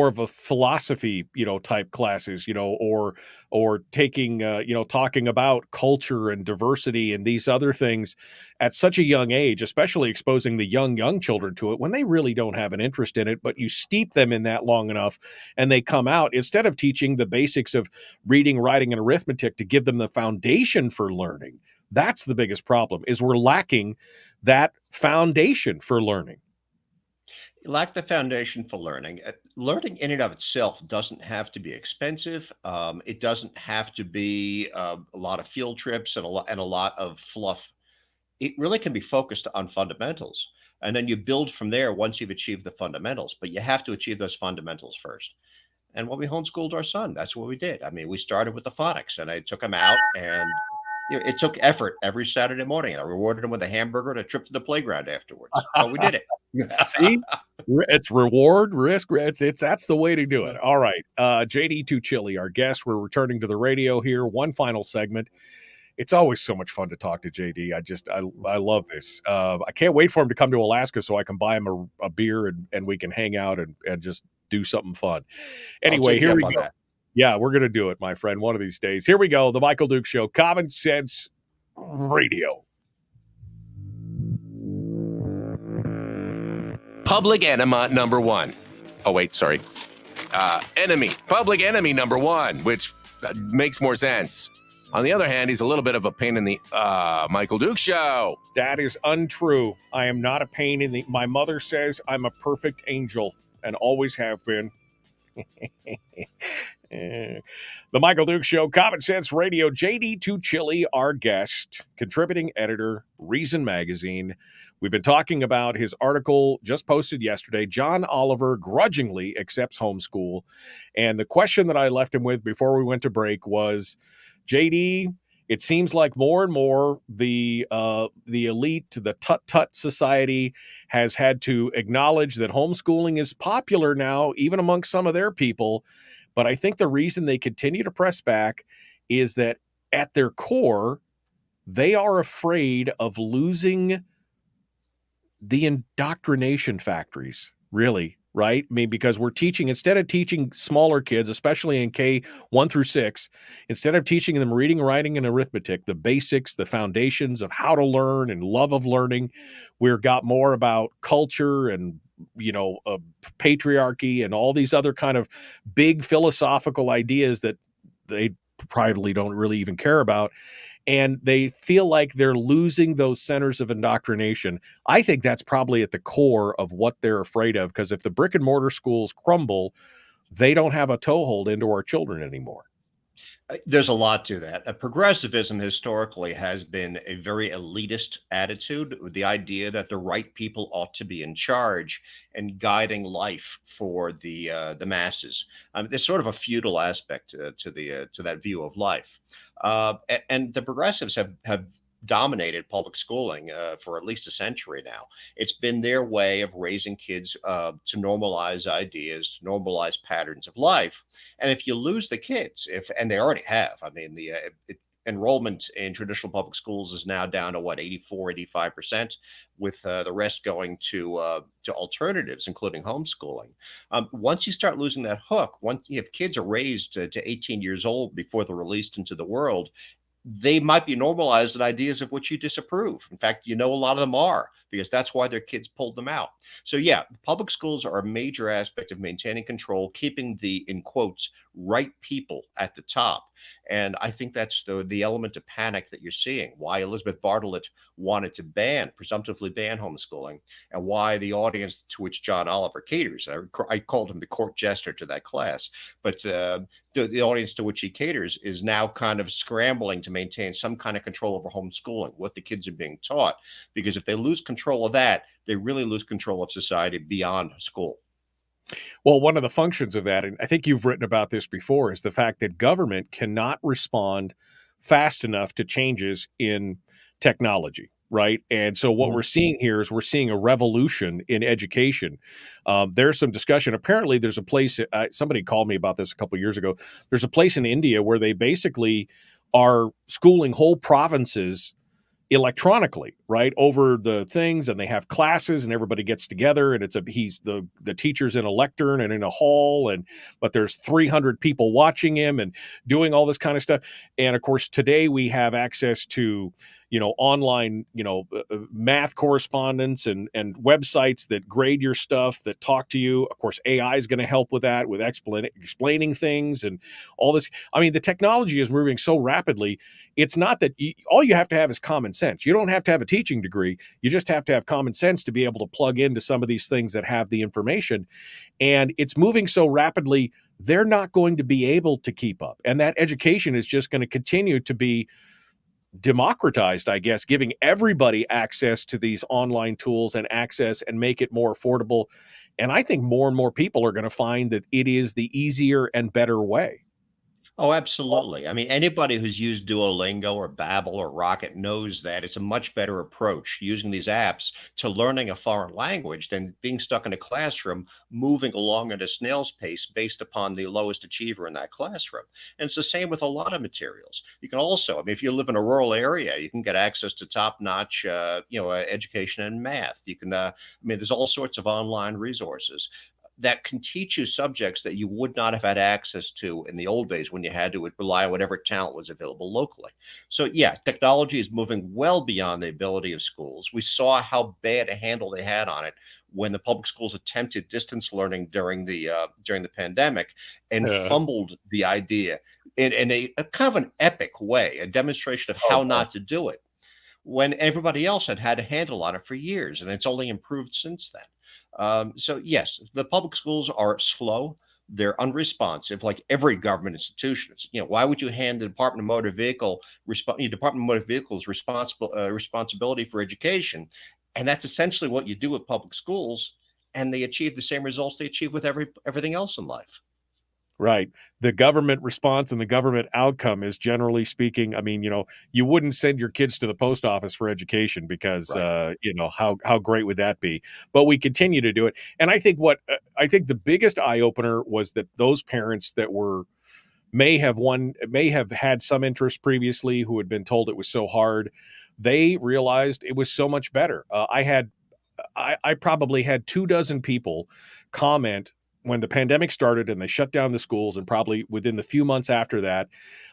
of a philosophy, type classes, or taking, talking about culture and diversity and these other things at such a young age, especially exposing the young children to it when they really don't have an interest in it, but you steep them in that long enough and they come out, instead of teaching the basics of reading, writing, and arithmetic to give them the foundation for learning. That's the biggest problem, is we're lacking that foundation for learning. Lack the foundation for learning. Learning in and of itself doesn't have to be expensive. It doesn't have to be a lot of field trips and a lot of fluff. It really can be focused on fundamentals, and then you build from there once you've achieved the fundamentals. But you have to achieve those fundamentals first. And when we homeschooled our son, that's what we did. I mean, we started with the phonics, and I took him out, and it took effort every Saturday morning. I rewarded him with a hamburger and a trip to the playground afterwards. But we did it. See, it's reward, risk. It's that's the way to do it. All right, JD Tuccille, our guest. We're returning to the radio here. One final segment. It's always so much fun to talk to JD. I love this. I can't wait for him to come to Alaska so I can buy him a beer and we can hang out and just do something fun. Anyway, here we go. That. Yeah, we're going to do it, my friend, one of these days. Here we go. The Michael Duke Show, Common Sense Radio. Public enema number one. Oh, wait, sorry. Public enemy number one, which makes more sense. On the other hand, he's a little bit of a pain in the Michael Duke Show. That is untrue. I am not a pain in the... My mother says I'm a perfect angel and always have been. The Michael Duke Show, Common Sense Radio. JD Tuccille, our guest, contributing editor, Reason Magazine. We've been talking about his article just posted yesterday. John Oliver grudgingly accepts homeschool. And the question that I left him with before we went to break was, JD, it seems like more and more the elite, the tut-tut society has had to acknowledge that homeschooling is popular now, even amongst some of their people. But I think the reason they continue to press back is that at their core, they are afraid of losing the indoctrination factories, really. Right? I mean, because we're teaching, instead of teaching smaller kids, especially in K1 through 6, instead of teaching them reading, writing, and arithmetic, the basics, the foundations of how to learn and love of learning, we've got more about culture and, patriarchy and all these other kind of big philosophical ideas that they probably don't really even care about. And they feel like they're losing those centers of indoctrination. I think that's probably at the core of what they're afraid of, because if the brick and mortar schools crumble, they don't have a toehold into our children anymore. There's a lot to that. Progressivism historically has been a very elitist attitude, with the idea that the right people ought to be in charge and guiding life for the masses. There's sort of a feudal aspect to that view of life. And the progressives have dominated public schooling for at least a century now. It's been their way of raising kids to normalize ideas, to normalize patterns of life. And if you lose the kids, and they already have, I mean, the enrollment in traditional public schools is now down to 85%, with the rest going to alternatives, including homeschooling. Once you start losing that hook, if kids are raised to 18 years old before they're released into the world, they might be normalized in ideas of which you disapprove. In fact, a lot of them are, because that's why their kids pulled them out. So yeah, public schools are a major aspect of maintaining control, keeping the, in quotes, right people at the top. And I think that's the element of panic that you're seeing, why Elizabeth Bartlett wanted to presumptively ban homeschooling, and why the audience to which John Oliver caters, I called him the court jester to that class, but the audience to which he caters is now kind of scrambling to maintain some kind of control over homeschooling, what the kids are being taught. Because if they lose control of that, they really lose control of society beyond school. Well, one of the functions of that, and I think you've written about this before, is the fact that government cannot respond fast enough to changes in technology, right? And so what we're seeing here is we're seeing a revolution in education. There's some discussion. Apparently, there's a place, somebody called me about this a couple of years ago. There's a place in India where they basically are schooling whole provinces electronically, right, over the things, and they have classes and everybody gets together, and the teacher's in a lectern and in a hall, but there's 300 people watching him and doing all this kind of stuff. And of course, today we have access to online, math correspondence and websites that grade your stuff, that talk to you. Of course, AI is going to help with that, with explaining things and all this. I mean, the technology is moving so rapidly. It's not that all you have to have is common sense. You don't have to have a teacher. teaching degree. You just have to have common sense to be able to plug into some of these things that have the information. And it's moving so rapidly, they're not going to be able to keep up. And that education is just going to continue to be democratized, I guess, giving everybody access to these online tools and access and make it more affordable. And I think more and more people are going to find that it is the easier and better way. Oh, absolutely. I mean, anybody who's used Duolingo or Babbel or Rocket knows that it's a much better approach using these apps to learning a foreign language than being stuck in a classroom, moving along at a snail's pace based upon the lowest achiever in that classroom. And it's the same with a lot of materials. You can also, I mean, if you live in a rural area, you can get access to top-notch, education in math. You can, I mean, there's all sorts of online resources that can teach you subjects that you would not have had access to in the old days when you had to rely on whatever talent was available locally. So yeah, technology is moving well beyond the ability of schools. We saw how bad a handle they had on it when the public schools attempted distance learning during the pandemic and fumbled the idea in a kind of an epic way, a demonstration of how not to do it, when everybody else had a handle on it for years, and it's only improved since then. So yes, the public schools are slow. They're unresponsive, like every government institution. It's, why would you hand the Department of Motor Department of Motor Vehicles responsibility for education? And that's essentially what you do with public schools, and they achieve the same results they achieve with everything else in life. Right. The government response and the government outcome is, generally speaking, I mean, you wouldn't send your kids to the post office for education because, Right. How great would that be? But we continue to do it. And I think I think the biggest eye opener was that those parents that may have had some interest previously, who had been told it was so hard, they realized it was so much better. I probably had 24 people comment when the pandemic started and they shut down the schools, and probably within the few months after that,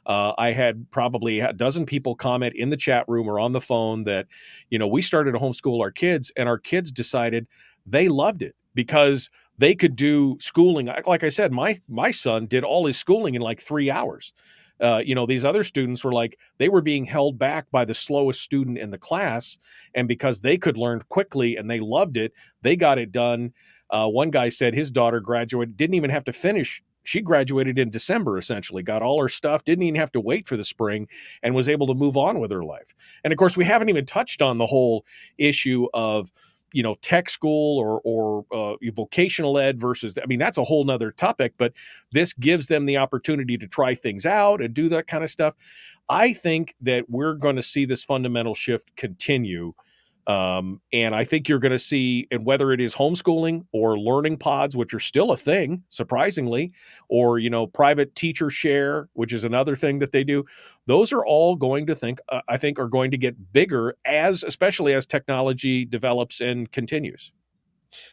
I had probably a dozen people comment in the chat room or on the phone that, we started to homeschool our kids, and our kids decided they loved it because they could do schooling. Like I said, my son did all his schooling in like 3 hours. These other students were like, they were being held back by the slowest student in the class. And because they could learn quickly and they loved it, they got it done. One guy said his daughter graduated, didn't even have to finish. She graduated in December, essentially, got all her stuff, didn't even have to wait for the spring, and was able to move on with her life. And of course, we haven't even touched on the whole issue of, tech school or vocational ed versus, I mean, that's a whole nother topic, but this gives them the opportunity to try things out and do that kind of stuff. I think that we're going to see this fundamental shift continue. And I think you're going to see, and whether it is homeschooling or learning pods, which are still a thing, surprisingly, or, private teacher share, which is another thing that they do, those are all going to I think are going to get bigger, especially as technology develops and continues.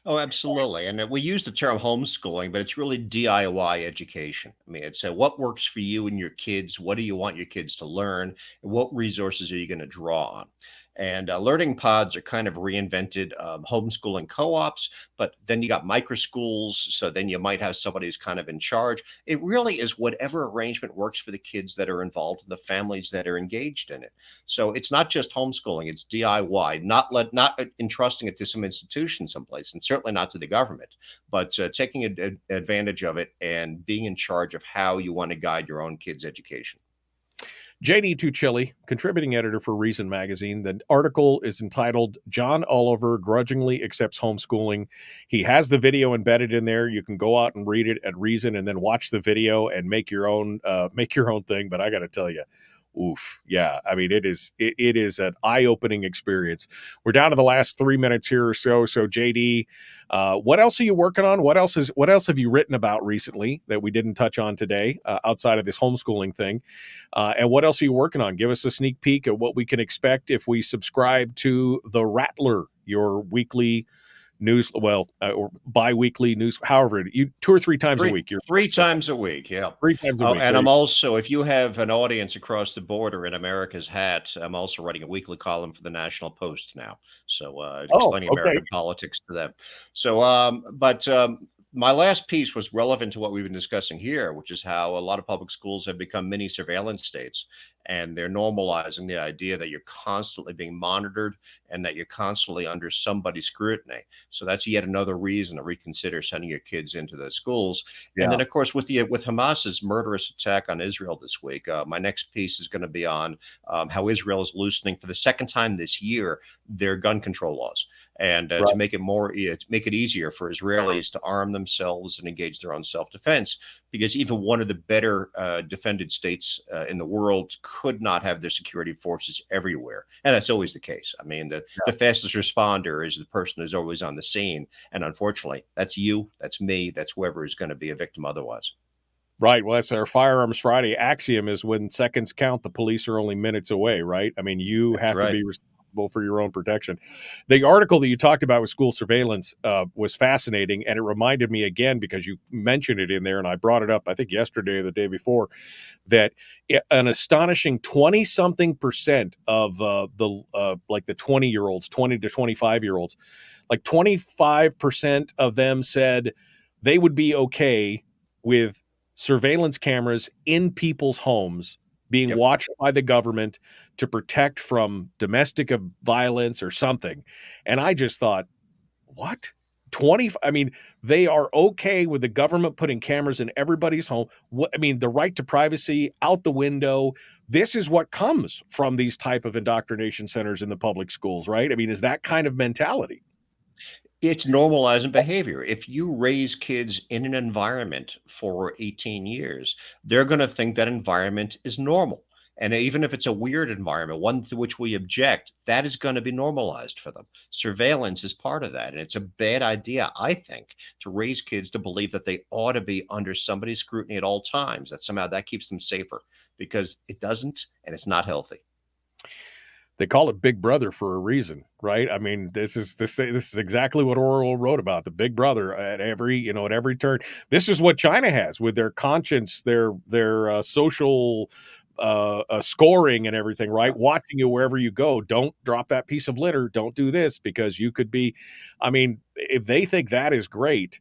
Oh, absolutely. And we use the term homeschooling, but it's really DIY education. I mean, it's what works for you and your kids. What do you want your kids to learn? And what resources are you going to draw on? And learning pods are kind of reinvented homeschooling co-ops, but then you got micro schools. So then you might have somebody who's kind of in charge. It really is whatever arrangement works for the kids that are involved and the families that are engaged in it. So it's not just homeschooling, it's DIY, not entrusting it to some institution someplace, and certainly not to the government, but taking advantage of it and being in charge of how you want to guide your own kids' education. JD Tuccille, contributing editor for Reason Magazine. The article is entitled "John Oliver Grudgingly Accepts Homeschooling." He has the video embedded in there. You can go out and read it at Reason and then watch the video and make your own thing. But I got to tell you, oof. Yeah. I mean, it is an eye-opening experience. We're down to the last 3 minutes here or so. So JD, what else are you working on? What else have you written about recently that we didn't touch on today, outside of this homeschooling thing? And what else are you working on? Give us a sneak peek at what we can expect if we subscribe to The Rattler, your weekly news, or bi-weekly news, however, you 2 or 3 times a week. You're 3 times a week, yeah. 3 times a week. And I'm also, if you have an audience across the border in America's hat, I'm also writing a weekly column for the National Post now. So explaining American politics to them. So, My last piece was relevant to what we've been discussing here, which is how a lot of public schools have become mini surveillance states, and they're normalizing the idea that you're constantly being monitored and that you're constantly under somebody's scrutiny. So that's yet another reason to reconsider sending your kids into those schools. And then, of course, with Hamas's murderous attack on Israel this week, my next piece is going to be on how Israel is loosening for the second time this year their gun control laws, and to make it easier for Israelis to arm themselves and engage their own self-defense, because even one of the better defended states in the world could not have their security forces everywhere, and that's always the case. I mean, the fastest responder is the person who's always on the scene, and unfortunately, that's you, that's me, that's whoever is going to be a victim otherwise. Right. Well, that's our Firearms Friday axiom: is when seconds count, the police are only minutes away, right? I mean, you have to be responsible for your own protection. The article that you talked about with school surveillance was fascinating, and it reminded me again, because you mentioned it in there, and I brought it up, I think yesterday or the day before, that an astonishing 20-something% of like the 20-year-olds, 20 to 25-year-olds, like 25% of them said they would be okay with surveillance cameras in people's homes being watched by the government to protect from domestic violence or something. And I just thought, what? I mean, they are okay with the government putting cameras in everybody's home. I mean, the right to privacy out the window. This is what comes from these type of indoctrination centers in the public schools, right? I mean, is that kind of mentality? It's normalizing behavior. If you raise kids in an environment for 18 years, they're going to think that environment is normal. And even if it's a weird environment, one to which we object, that is going to be normalized for them. Surveillance is part of that. And it's a bad idea, I think, to raise kids to believe that they ought to be under somebody's scrutiny at all times, that somehow that keeps them safer, because it doesn't, and it's not healthy. They call it Big Brother for a reason, right? I mean, this is exactly what Orwell wrote about, the Big Brother at every turn. This is what China has with their conscience, their social scoring and everything, right? Watching you wherever you go. Don't drop that piece of litter. Don't do this, because you could be. I mean, if they think that is great,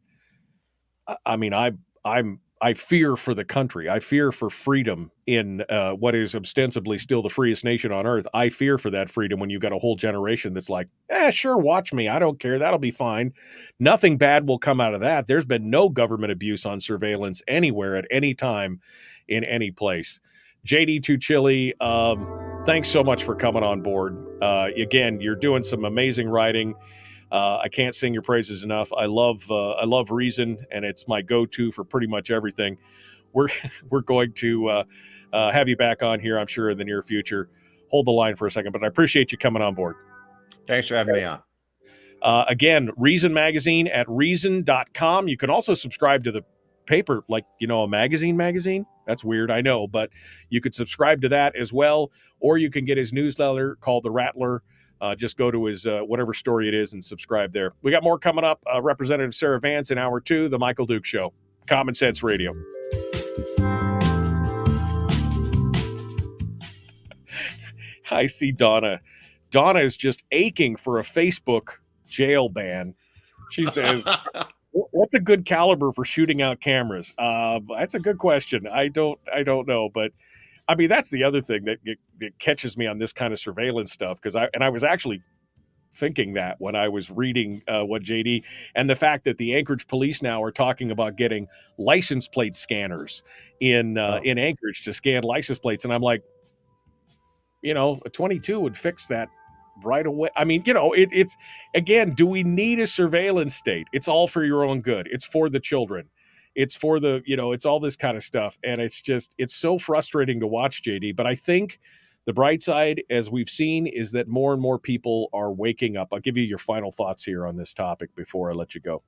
I mean, I fear for the country. I fear for freedom in what is ostensibly still the freest nation on earth. I fear for that freedom when you've got a whole generation that's like, sure, watch me. I don't care. That'll be fine. Nothing bad will come out of that. There's been no government abuse on surveillance anywhere at any time in any place. JD Tuccille, thanks so much for coming on board. Again, you're doing some amazing writing. I can't sing your praises enough. I love Reason, and it's my go-to for pretty much everything. We're going to have you back on here, I'm sure, in the near future. Hold the line for a second, but I appreciate you coming on board. Thanks for having me on. Again, Reason Magazine at reason.com. You can also subscribe to the paper, like, a magazine. That's weird, I know, but you could subscribe to that as well, or you can get his newsletter called The Rattler. Just go to his whatever story it is and subscribe there. We got more coming up. Representative Sarah Vance in hour 2, The Michael Duke Show, Common Sense Radio. I see Donna. Donna is just aching for a Facebook jail ban. She says, what's a good caliber for shooting out cameras? That's a good question. I don't know, but I mean, that's the other thing that catches me on this kind of surveillance stuff, because I was actually thinking that when I was reading what JD, and the fact that the Anchorage police now are talking about getting license plate scanners in Anchorage to scan license plates, and I'm like, a 22 would fix that right away. I mean, it's again, do we need a surveillance state? It's all for your own good. It's for the children. It's for the, it's all this kind of stuff. And it's so frustrating to watch, JD. But I think the bright side, as we've seen, is that more and more people are waking up. I'll give you your final thoughts here on this topic before I let you go.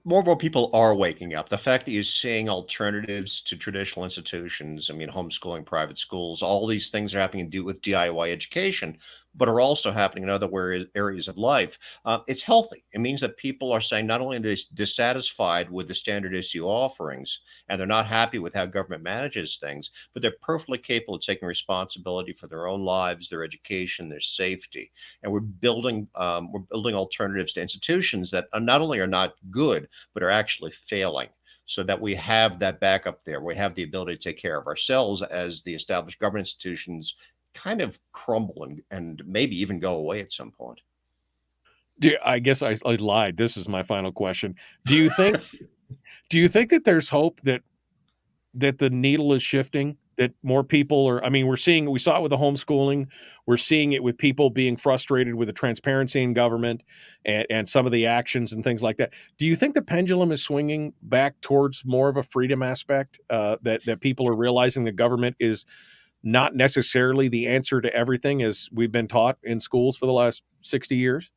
More and more people are waking up. The fact that you're seeing alternatives to traditional institutions, I mean, homeschooling, private schools, all these things are happening to do with DIY education. but are also happening in other areas of life, it's healthy. It means that people are saying not only are they dissatisfied with the standard issue offerings and they're not happy with how government manages things, but they're perfectly capable of taking responsibility for their own lives, their education, their safety. And we're building alternatives to institutions that not only are not good, but are actually failing, so that we have that backup there. We have the ability to take care of ourselves as the established government institutions kind of crumble and maybe even go away at some point. I guess I lied. This is my final question. Do you think that there's hope that the needle is shifting, that more people are, I mean, we saw it with the homeschooling. We're seeing it with people being frustrated with the transparency in government and some of the actions and things like that. Do you think the pendulum is swinging back towards more of a freedom aspect, that people are realizing the government is not necessarily the answer to everything as we've been taught in schools for the last 60 years?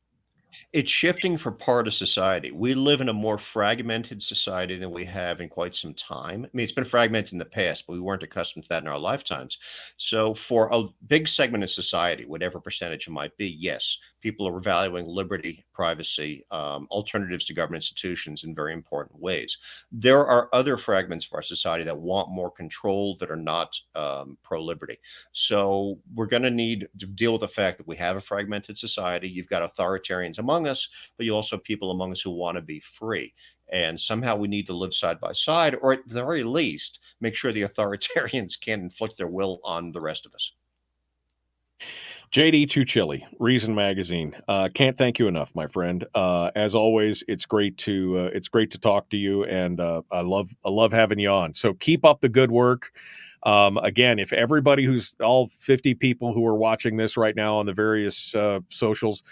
It's shifting for part of society. We live in a more fragmented society than we have in quite some time. I mean, it's been fragmented in the past, but we weren't accustomed to that in our lifetimes. So, for a big segment of society, whatever percentage it might be, yes, people are valuing liberty, privacy, alternatives to government institutions in very important ways. There are other fragments of our society that want more control, that are not pro liberty. So, we're going to need to deal with the fact that we have a fragmented society. You've got authoritarians among us, but you also have people among us who want to be free. And somehow we need to live side by side, or at the very least, make sure the authoritarians can't inflict their will on the rest of us. JD Tuccille, Reason Magazine. Can't thank you enough, my friend. As always, it's great to talk to you, and I love having you on. So keep up the good work. Again, if everybody who's all 50 people who are watching this right now on the various socials,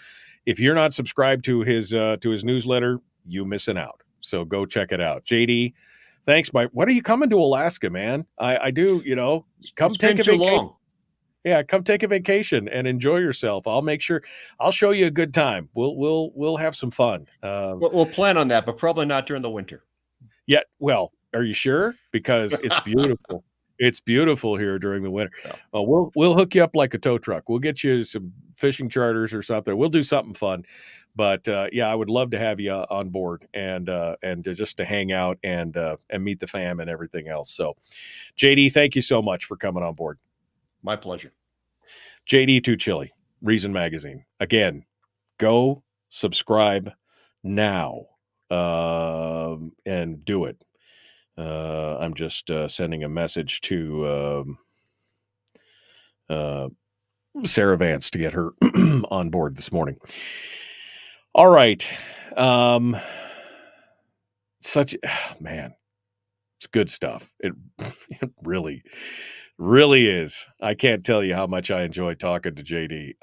if you're not subscribed to his newsletter, you missing out. So go check it out. JD, thanks. When are you coming to Alaska, man? I do, come It's take been a too vacation. long. Yeah, come take a vacation and enjoy yourself. I'll make sure I'll show you a good time. We'll have some fun. We'll plan on that, but probably not during the winter. Yeah, well, are you sure? Because it's beautiful. It's beautiful here during the winter. Yeah. We'll hook you up like a tow truck. We'll get you some fishing charters or something. We'll do something fun. But yeah, I would love to have you on board and just to hang out and meet the fam and everything else. So, JD, thank you so much for coming on board. My pleasure. JD Tuccille, Reason Magazine. Again, go subscribe now and do it. I'm just sending a message to Sarah Vance to get her on board this morning. All right. Man, it's good stuff. It really is. I can't tell you how much I enjoy talking to JD.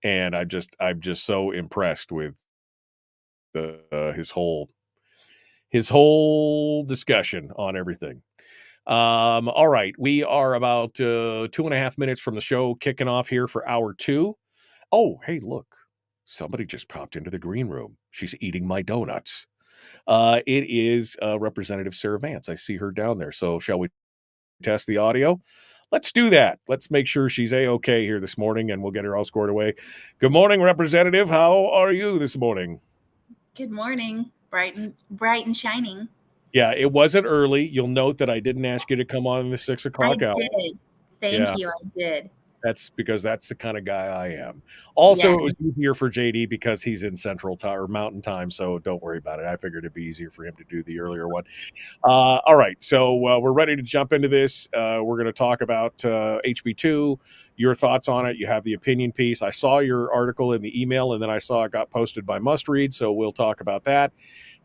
And I'm just so impressed with his whole discussion on everything. All right. We are about 2.5 minutes from the show kicking off here for hour 2. Oh, hey, look, somebody just popped into the green room. She's eating my donuts. It is Representative Sarah Vance. I see her down there. So shall we test the audio? Let's do that. Let's make sure she's A-okay here this morning, and we'll get her all squared away. Good morning, Representative. How are you this morning? Good morning. Bright and shining. Yeah, it wasn't early. You'll note that I didn't ask you to come on in the 6 o'clock hour. I did. Thank you. I did. That's because that's the kind of guy I am. Also, Yeah. It was easier for JD because he's in Central Time or Mountain Time, so don't worry about it. I figured it'd be easier for him to do the earlier one. All right, so we're ready to jump into this. We're going to talk about HB2, your thoughts on it. You have the opinion piece. I saw your article in the email, and then I saw it got posted by Must Read, so we'll talk about that.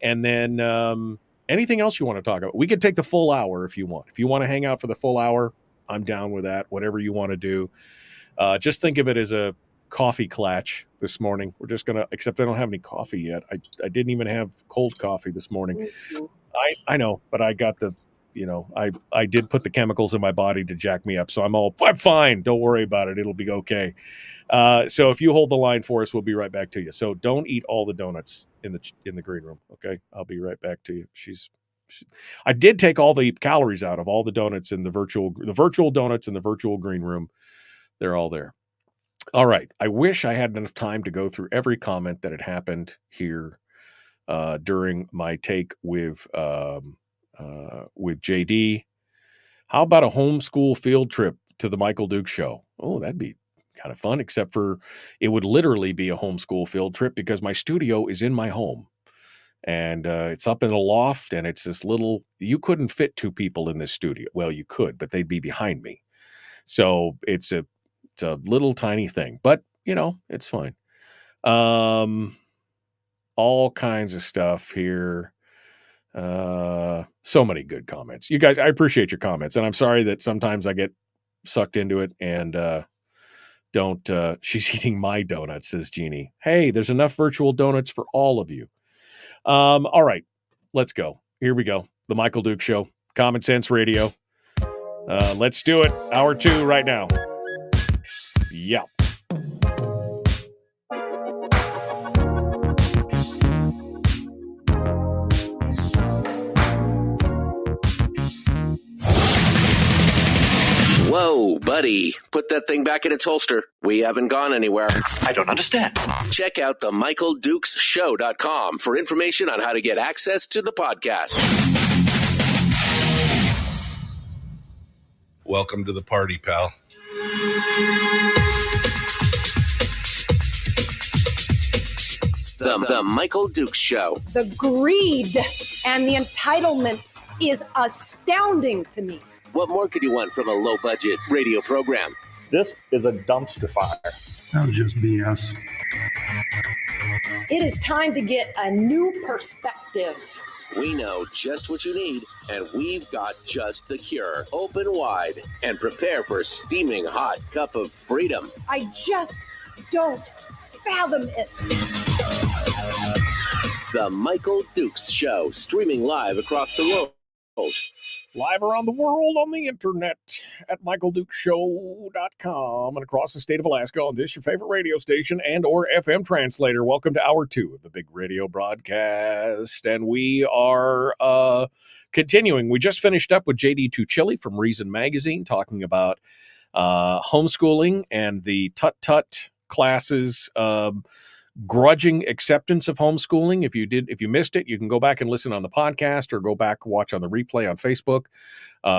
And then anything else you want to talk about? We could take the full hour if you want. If you want to hang out for the full hour, I'm down with that. Whatever you want to do. Just think of it as a coffee clatch this morning. We're just going to, except I don't have any coffee yet. I didn't even have cold coffee this morning. I know, but I got the, I did put the chemicals in my body to jack me up. So I'm fine. Don't worry about it. It'll be okay. So if you hold the line for us, we'll be right back to you. So don't eat all the donuts in the green room. Okay. I'll be right back to you. I did take all the calories out of all the donuts in the virtual donuts in the virtual green room. They're all there. All right. I wish I had enough time to go through every comment that had happened here during my take with JD. How about a homeschool field trip to the Michael Duke Show? Oh, that'd be kind of fun, except for it would literally be a homeschool field trip because my studio is in my home. And it's up in a loft, and it's this little, you couldn't fit two people in this studio. Well, you could, but they'd be behind me. So it's a little tiny thing, but it's fine. All kinds of stuff here. So many good comments. You guys, I appreciate your comments, and I'm sorry that sometimes I get sucked into it and don't she's eating my donuts, says Jeannie. Hey, there's enough virtual donuts for all of you. All right, let's go. Here we go. The Michael Duke Show, Common Sense Radio. Let's do it. Hour 2 right now. Yeah. Whoa, buddy. Put that thing back in its holster. We haven't gone anywhere. I don't understand. Check out the MichaelDukesShow.com for information on how to get access to the podcast. Welcome to the party, pal. The Michael Dukes Show. The greed and the entitlement is astounding to me. What more could you want from a low-budget radio program? This is a dumpster fire. That was just BS. It is time to get a new perspective. We know just what you need, and we've got just the cure. Open wide and prepare for a steaming hot cup of freedom. I just don't fathom it. The Michael Dukes Show, streaming live across the world. Live around the world on the internet at michaeldukeshow.com and across the state of Alaska on this, your favorite radio station and or FM translator. Welcome to Hour 2 of the big radio broadcast. And we are continuing. We just finished up with JD Tuccille from Reason Magazine talking about homeschooling and the tut-tut classes, grudging acceptance of homeschooling. If you missed it, you can go back and listen on the podcast or go back and watch on the replay on Facebook.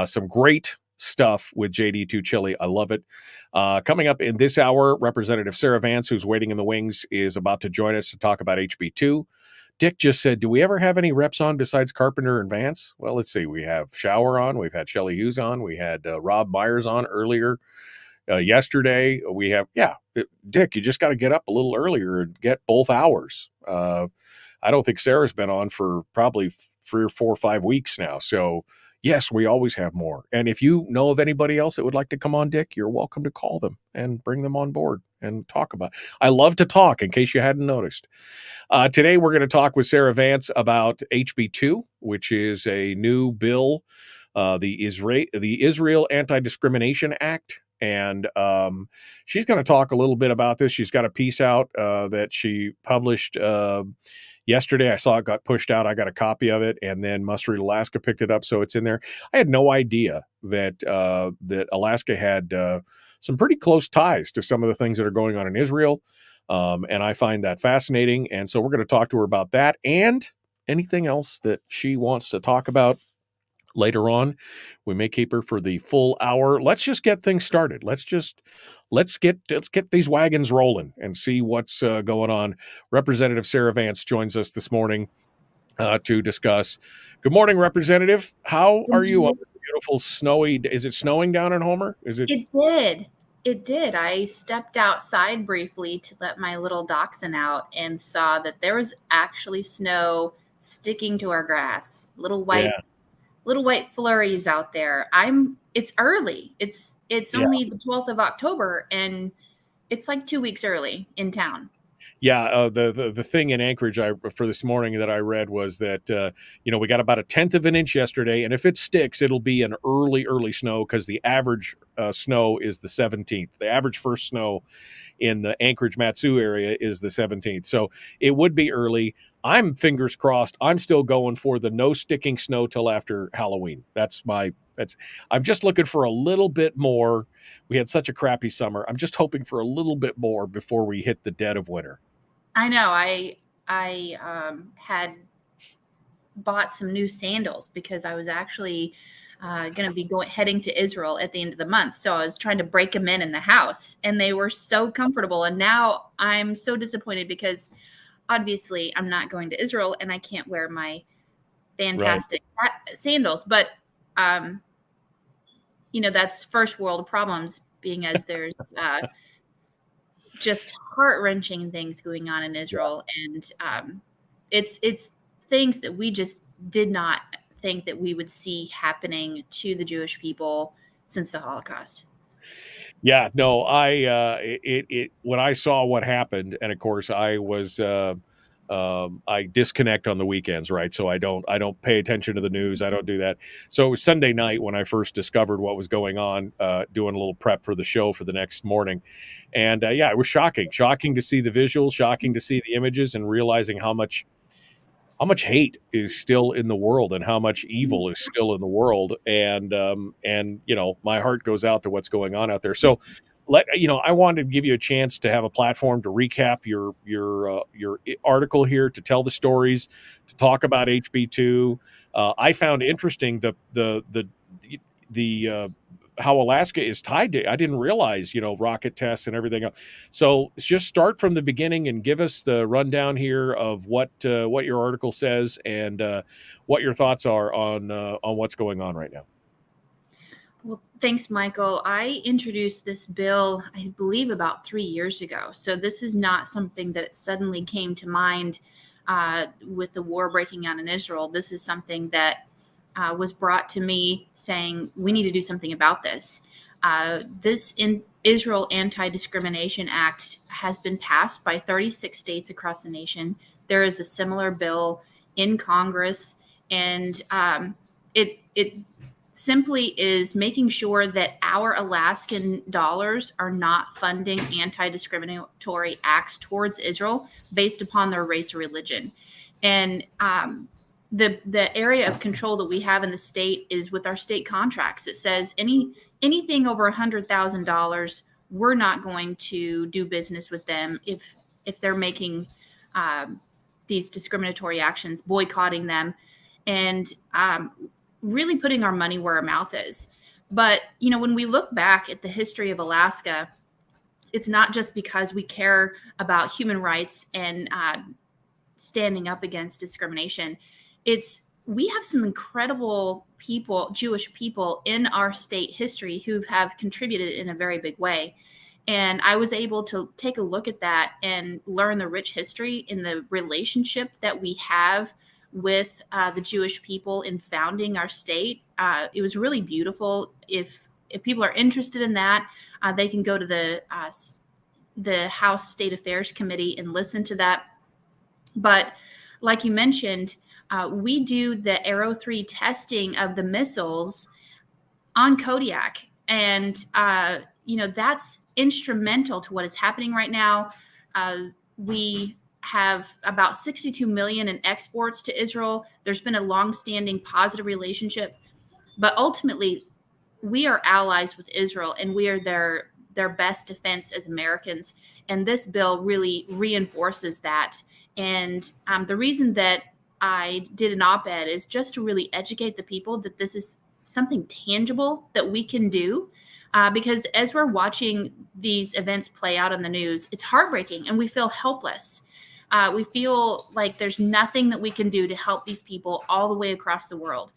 Some great stuff with JD Tuccille. I love it. Coming up in this hour, Representative Sarah Vance, who's waiting in the wings, is about to join us to talk about HB2. Dick just said, do we ever have any reps on besides Carpenter and Vance? Well, let's see. We have Shower on. We've had Shelley Hughes on. We had Rob Myers on earlier. Yesterday, we have, Dick, you just got to get up a little earlier and get both hours. I don't think Sarah's been on for probably 3 or 4 or 5 weeks now. So, yes, we always have more. And if you know of anybody else that would like to come on, Dick, you're welcome to call them and bring them on board and talk about it. I love to talk, in case you hadn't noticed. Today, we're going to talk with Sarah Vance about HB2, which is a new bill, the Israel Anti-Discrimination Act. And she's going to talk a little bit about this. She's got a piece out that she published yesterday. I saw it got pushed out. I got a copy of it, and then Must Read Alaska picked it up, so it's in there. I had no idea that that Alaska had some pretty close ties to some of the things that are going on in Israel, and I find that fascinating. And so we're going to talk to her about that and anything else that she wants to talk about. Later on, we may keep her for the full hour. Let's just get things started. Let's get these wagons rolling and see what's going on. Representative Sarah Vance joins us this morning to discuss. Good morning, Representative. How are you on this beautiful snowy? Is it snowing down in Homer? Is it? It did. It did. I stepped outside briefly to let my little dachshund out and saw that there was actually snow sticking to our grass. Little white flurries out there. It's early. It's only the 12th of October, and it's like 2 weeks early in town. Yeah, the thing in Anchorage for this morning that I read was that we got about 1/10 of an inch yesterday, and if it sticks, it'll be an early snow because the average snow is the 17th. The average first snow in the Anchorage-Matsu area is the 17th, so it would be early. I'm fingers crossed. I'm still going for the no sticking snow till after Halloween. That's my I'm just looking for a little bit more. We had such a crappy summer. I'm just hoping for a little bit more before we hit the dead of winter. I know. I had bought some new sandals because I was actually going to be heading to Israel at the end of the month. So I was trying to break them in the house, and they were so comfortable. And now I'm so disappointed because obviously I'm not going to Israel and I can't wear my fantastic sandals. But, that's first world problems, being as there's just heart-wrenching things going on in Israel. And it's things that we just did not think that we would see happening to the Jewish people since the Holocaust. Yeah, no, when I saw what happened, and of course I was, I disconnect on the weekends, right? So I don't pay attention to the news. I don't do that. So it was Sunday night when I first discovered what was going on, doing a little prep for the show for the next morning. And it was shocking to see the visuals, shocking to see the images, and realizing how much hate is still in the world and how much evil is still in the world. And my heart goes out to what's going on out there. So I wanted to give you a chance to have a platform to recap your article here, to tell the stories, to talk about HB2. I found interesting the how Alaska is tied to. I didn't realize, rocket tests and everything else. So just start from the beginning and give us the rundown here of what your article says and what your thoughts are on what's going on right now. Well, thanks, Michael. I introduced this bill, I believe, about 3 years ago. So this is not something that suddenly came to mind with the war breaking out in Israel. This is something that was brought to me saying, we need to do something about this. This Israel Anti-Discrimination Act has been passed by 36 states across the nation. There is a similar bill in Congress, and it simply is making sure that our Alaskan dollars are not funding anti-discriminatory acts towards Israel based upon their race or religion. And the area of control that we have in the state is with our state contracts. It says anything over $100,000, we're not going to do business with them if they're making these discriminatory actions, boycotting them, and really putting our money where our mouth is. But, when we look back at the history of Alaska, it's not just because we care about human rights and standing up against discrimination. We have some incredible people, Jewish people in our state history who have contributed in a very big way. And I was able to take a look at that and learn the rich history in the relationship that we have with the Jewish people in founding our state. It was really beautiful. If people are interested in that, they can go to the House State Affairs Committee and listen to that. But like you mentioned, we do the Arrow 3 testing of the missiles on Kodiak. And, that's instrumental to what is happening right now. We have about 62 million in exports to Israel. There's been a longstanding positive relationship, but ultimately we are allies with Israel and we are their best defense as Americans. And this bill really reinforces that. And the reason that I did an op-ed is just to really educate the people that this is something tangible that we can do. Because as we're watching these events play out on the news, it's heartbreaking and we feel helpless. We feel like there's nothing that we can do to help these people all the way across the world.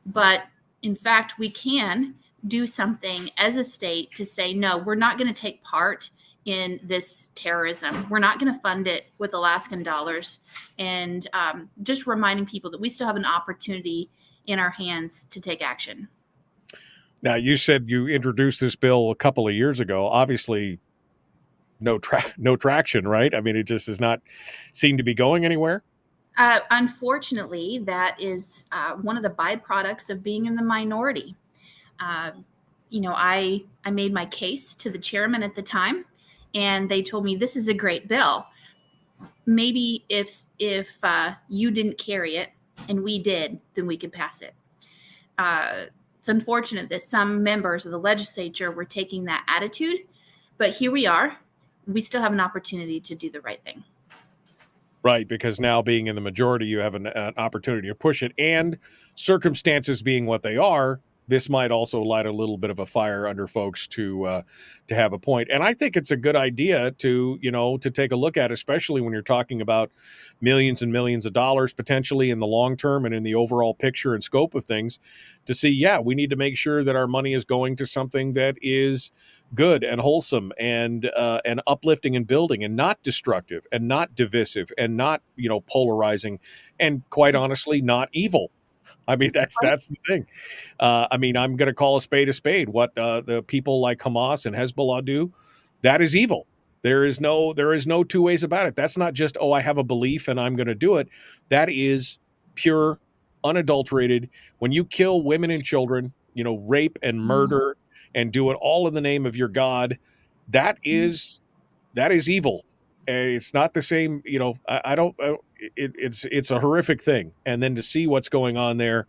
But in fact, we can do something as a state to say, no, we're not going to take part in this terrorism. We're not going to fund it with Alaskan dollars. And just reminding people that we still have an opportunity in our hands to take action. Now, you said you introduced this bill a couple of years ago. Obviously, no traction, right? I mean, it just does not seem to be going anywhere. Unfortunately, that is one of the byproducts of being in the minority. I made my case to the chairman at the time, and they told me this is a great bill. Maybe if you didn't carry it and we did, then we could pass it. It's unfortunate that some members of the legislature were taking that attitude, but here we are. We still have an opportunity to do the right thing. Right, because now being in the majority, you have an opportunity to push it, and circumstances being what they are, this might also light a little bit of a fire under folks to have a point. And I think it's a good idea to take a look at, especially when you're talking about millions and millions of dollars potentially in the long term and in the overall picture and scope of things, to see, yeah, we need to make sure that our money is going to something that is good and wholesome and uplifting and building, and not destructive and not divisive and not polarizing, and quite honestly not evil. I mean, that's the thing. I mean, I'm going to call a spade a spade. What the people like Hamas and Hezbollah do, that is evil. There is no two ways about it. That's not just, I have a belief and I'm going to do it. That is pure, unadulterated. When you kill women and children, rape and murder and do it all in the name of your God, that is evil. And it's not the same, it's a horrific thing. And then to see what's going on there,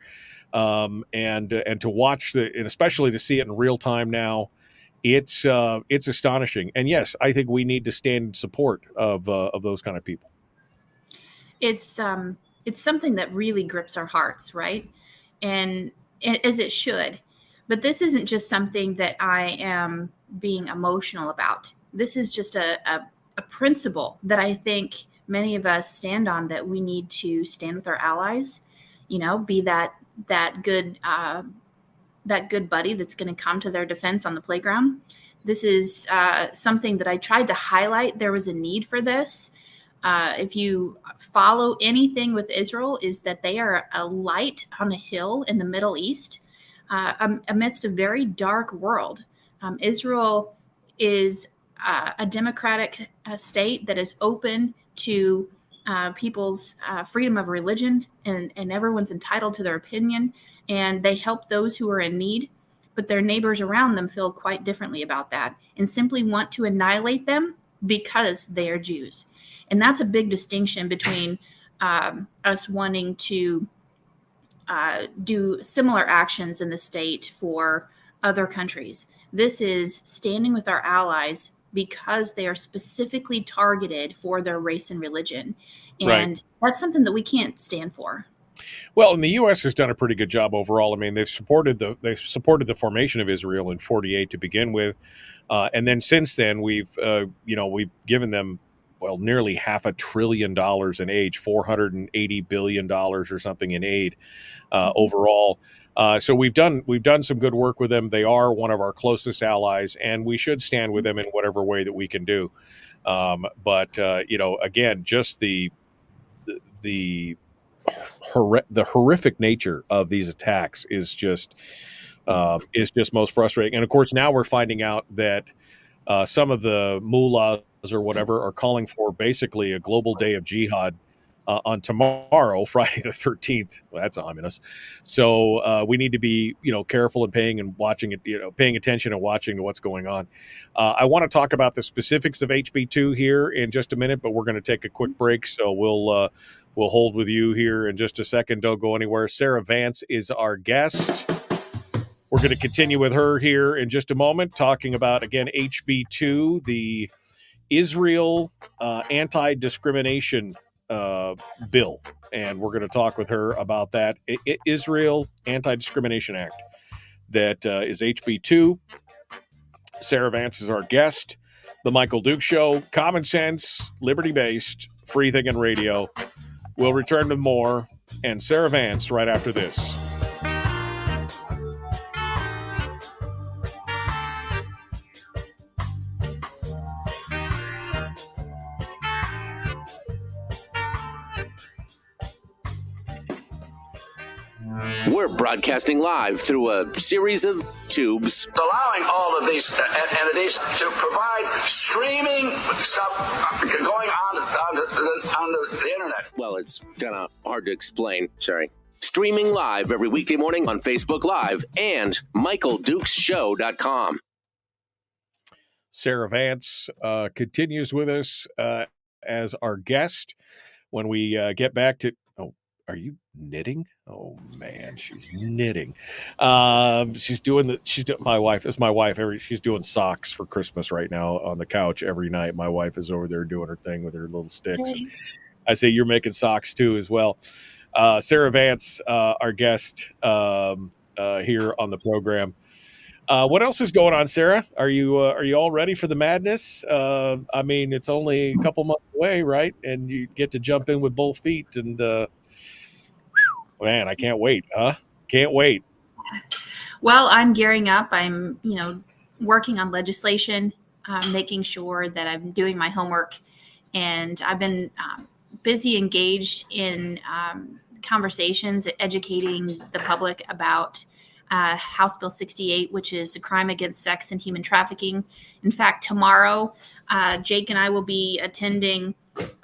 and to watch and especially to see it in real time now, it's astonishing. And yes, I think we need to stand in support of those kind of people. It's something that really grips our hearts, right? And as it should. But this isn't just something that I am being emotional about. This is just a principle that I think many of us stand on, that we need to stand with our allies, be that good buddy that's going to come to their defense on the playground. This is something that I tried to highlight. There was a need for this. If you follow anything with Israel, is that they are a light on a hill in the Middle East, amidst a very dark world. Israel is a democratic state that is open to people's freedom of religion, and everyone's entitled to their opinion, and they help those who are in need. But their neighbors around them feel quite differently about that and simply want to annihilate them because they are Jews. And that's a big distinction between us wanting to do similar actions in the state for other countries. This is standing with our allies because they are specifically targeted for their race and religion. And that's something that we can't stand for. Well, and the U.S. has done a pretty good job overall. I mean, they've supported the formation of Israel in '48 to begin with, and then since then we've given them nearly $500 billion in aid, $480 billion or something in aid overall. So we've done some good work with them. They are one of our closest allies, and we should stand with them in whatever way that we can do. But again, just the horrific nature of these attacks is just most frustrating. And of course, now we're finding out that some of the mullahs or whatever are calling for basically a global day of jihad on tomorrow, Friday the 13th. Well, that's ominous. So we need to be, careful and paying attention and watching to what's going on. I want to talk about the specifics of HB2 here in just a minute, but we're going to take a quick break. So we'll hold with you here in just a second. Don't go anywhere. Sarah Vance is our guest. We're going to continue with her here in just a moment, talking about, again, HB2, the Israel anti-discrimination bill. And we're going to talk with her about that. Israel Anti-Discrimination Act. That is HB2. Sarah Vance is our guest. The Michael Duke Show, common sense, liberty-based, free thinking radio. We'll return with more and Sarah Vance right after this. We're broadcasting live through a series of tubes. Allowing all of these entities to provide streaming stuff going on the internet. Well, it's kind of hard to explain. Sorry. Streaming live every weekday morning on Facebook Live and MichaelDukesShow.com. Sarah Vance continues with us as our guest. When we get back to Are you knitting? Oh man, she's knitting. My wife. That's my wife. She's doing socks for Christmas right now on the couch every night. My wife is over there doing her thing with her little sticks. And I say, you're making socks too as well. Sarah Vance, our guest here on the program. What else is going on, Sarah? Are you all ready for the madness? I mean, it's only a couple months away, right? And you get to jump in with both feet. And man, I can't wait. Can't wait. Well, I'm gearing up. I'm, working on legislation, making sure that I'm doing my homework, and I've been busy engaged in conversations, educating the public about House Bill 68, which is a crime against sex and human trafficking. In fact, tomorrow, Jake and I will be attending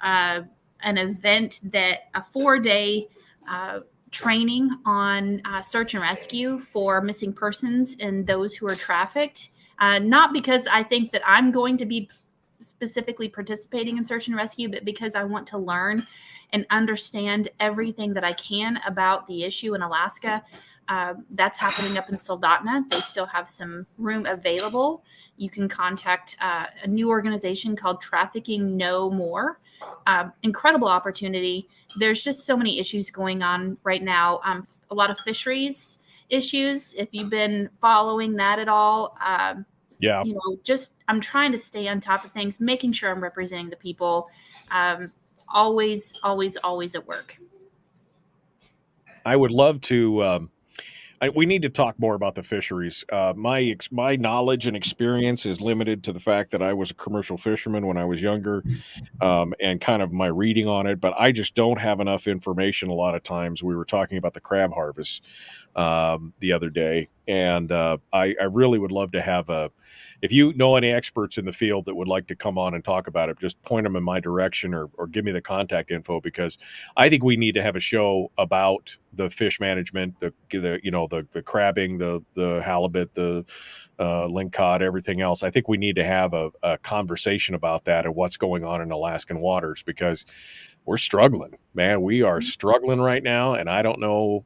an event a 4-day training on search and rescue for missing persons and those who are trafficked. Not because I think that I'm going to be specifically participating in search and rescue, but because I want to learn and understand everything that I can about the issue in Alaska. That's happening up in Soldotna. They still have some room available. You can contact a new organization called Trafficking No More. Incredible opportunity. There's just so many issues going on right now. A lot of fisheries issues. If you've been following that at all, yeah. I'm trying to stay on top of things, making sure I'm representing the people. Always at work. I would love to. We need to talk more about the fisheries. My knowledge and experience is limited to the fact that I was a commercial fisherman when I was younger, and kind of my reading on it, but I just don't have enough information a lot of times. We were talking about the crab harvest the other day, and I really would love to have if you know any experts in the field that would like to come on and talk about it, just point them in my direction or give me the contact info, because I think we need to have a show about the fish management, the crabbing, the halibut, the lingcod, everything else. I think we need to have a conversation about that and what's going on in Alaskan waters, because we're struggling, man. We are struggling right now, and I don't know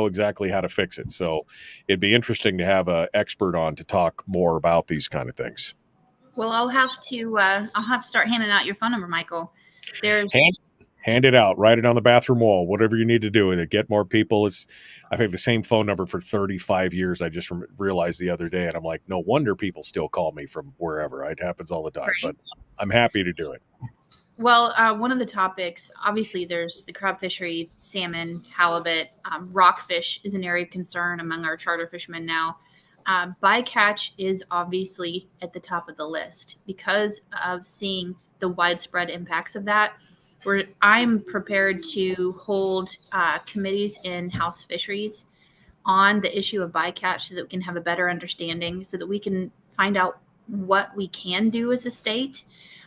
exactly how to fix it. So it'd be interesting to have an expert on to talk more about these kind of things. Well, I'll have to start handing out your phone number, Michael. Hand it out, write it on the bathroom wall, whatever you need to do with it. Get more people. I've had the same phone number for 35 years. I just realized the other day, and I'm like, no wonder people still call me from wherever. It happens all the time, right. But I'm happy to do it. Well, one of the topics, obviously, there's the crab fishery, salmon, halibut, rockfish is an area of concern among our charter fishermen now. Bycatch is obviously at the top of the list because of seeing the widespread impacts of that. Where I'm prepared to hold committees in House Fisheries on the issue of bycatch so that we can have a better understanding, so that we can find out what we can do as a state.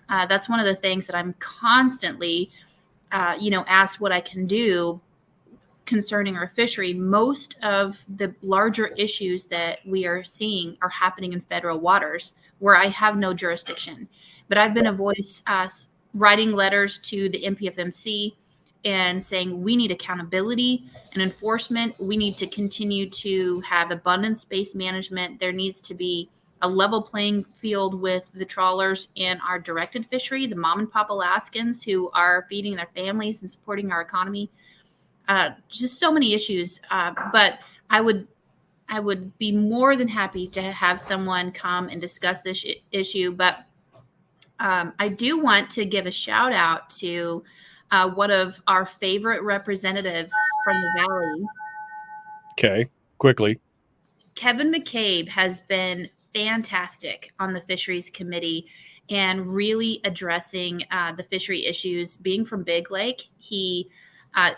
That's one of the things that I'm constantly, asked what I can do concerning our fishery. Most of the larger issues that we are seeing are happening in federal waters where I have no jurisdiction. But I've been a voice writing letters to the MPFMC and saying we need accountability and enforcement. We need to continue to have abundance-based management. There needs to be a level playing field with the trawlers and our directed fishery, the mom and pop Alaskans who are feeding their families and supporting our economy. Just so many issues. But I would be more than happy to have someone come and discuss this issue. But I do want to give a shout out to one of our favorite representatives from the Valley. Okay, quickly. Kevin McCabe has been fantastic on the Fisheries Committee and really addressing the fishery issues. Being from Big Lake, he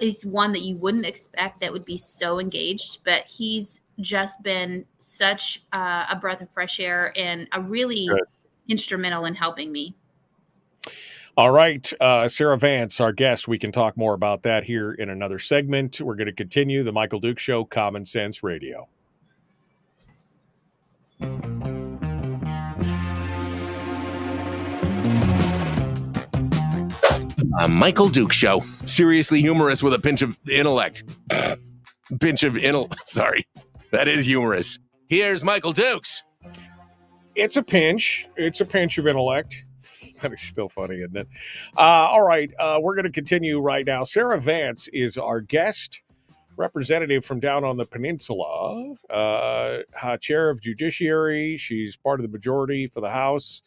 is one that you wouldn't expect that would be so engaged, but he's just been such a breath of fresh air and a really instrumental in helping me. All right, Sarah Vance, our guest. We can talk more about that here in another segment. We're going to continue the Michael Duke Show, Common Sense Radio. A Michael Duke Show. Seriously humorous with a pinch of intellect. Sorry. That is humorous. Here's Michael Dukes. It's a pinch. It's a pinch of intellect. That is still funny, isn't it? All right. We're going to continue right now. Sarah Vance is our guest representative from down on the peninsula, chair of judiciary. She's part of the majority for the House.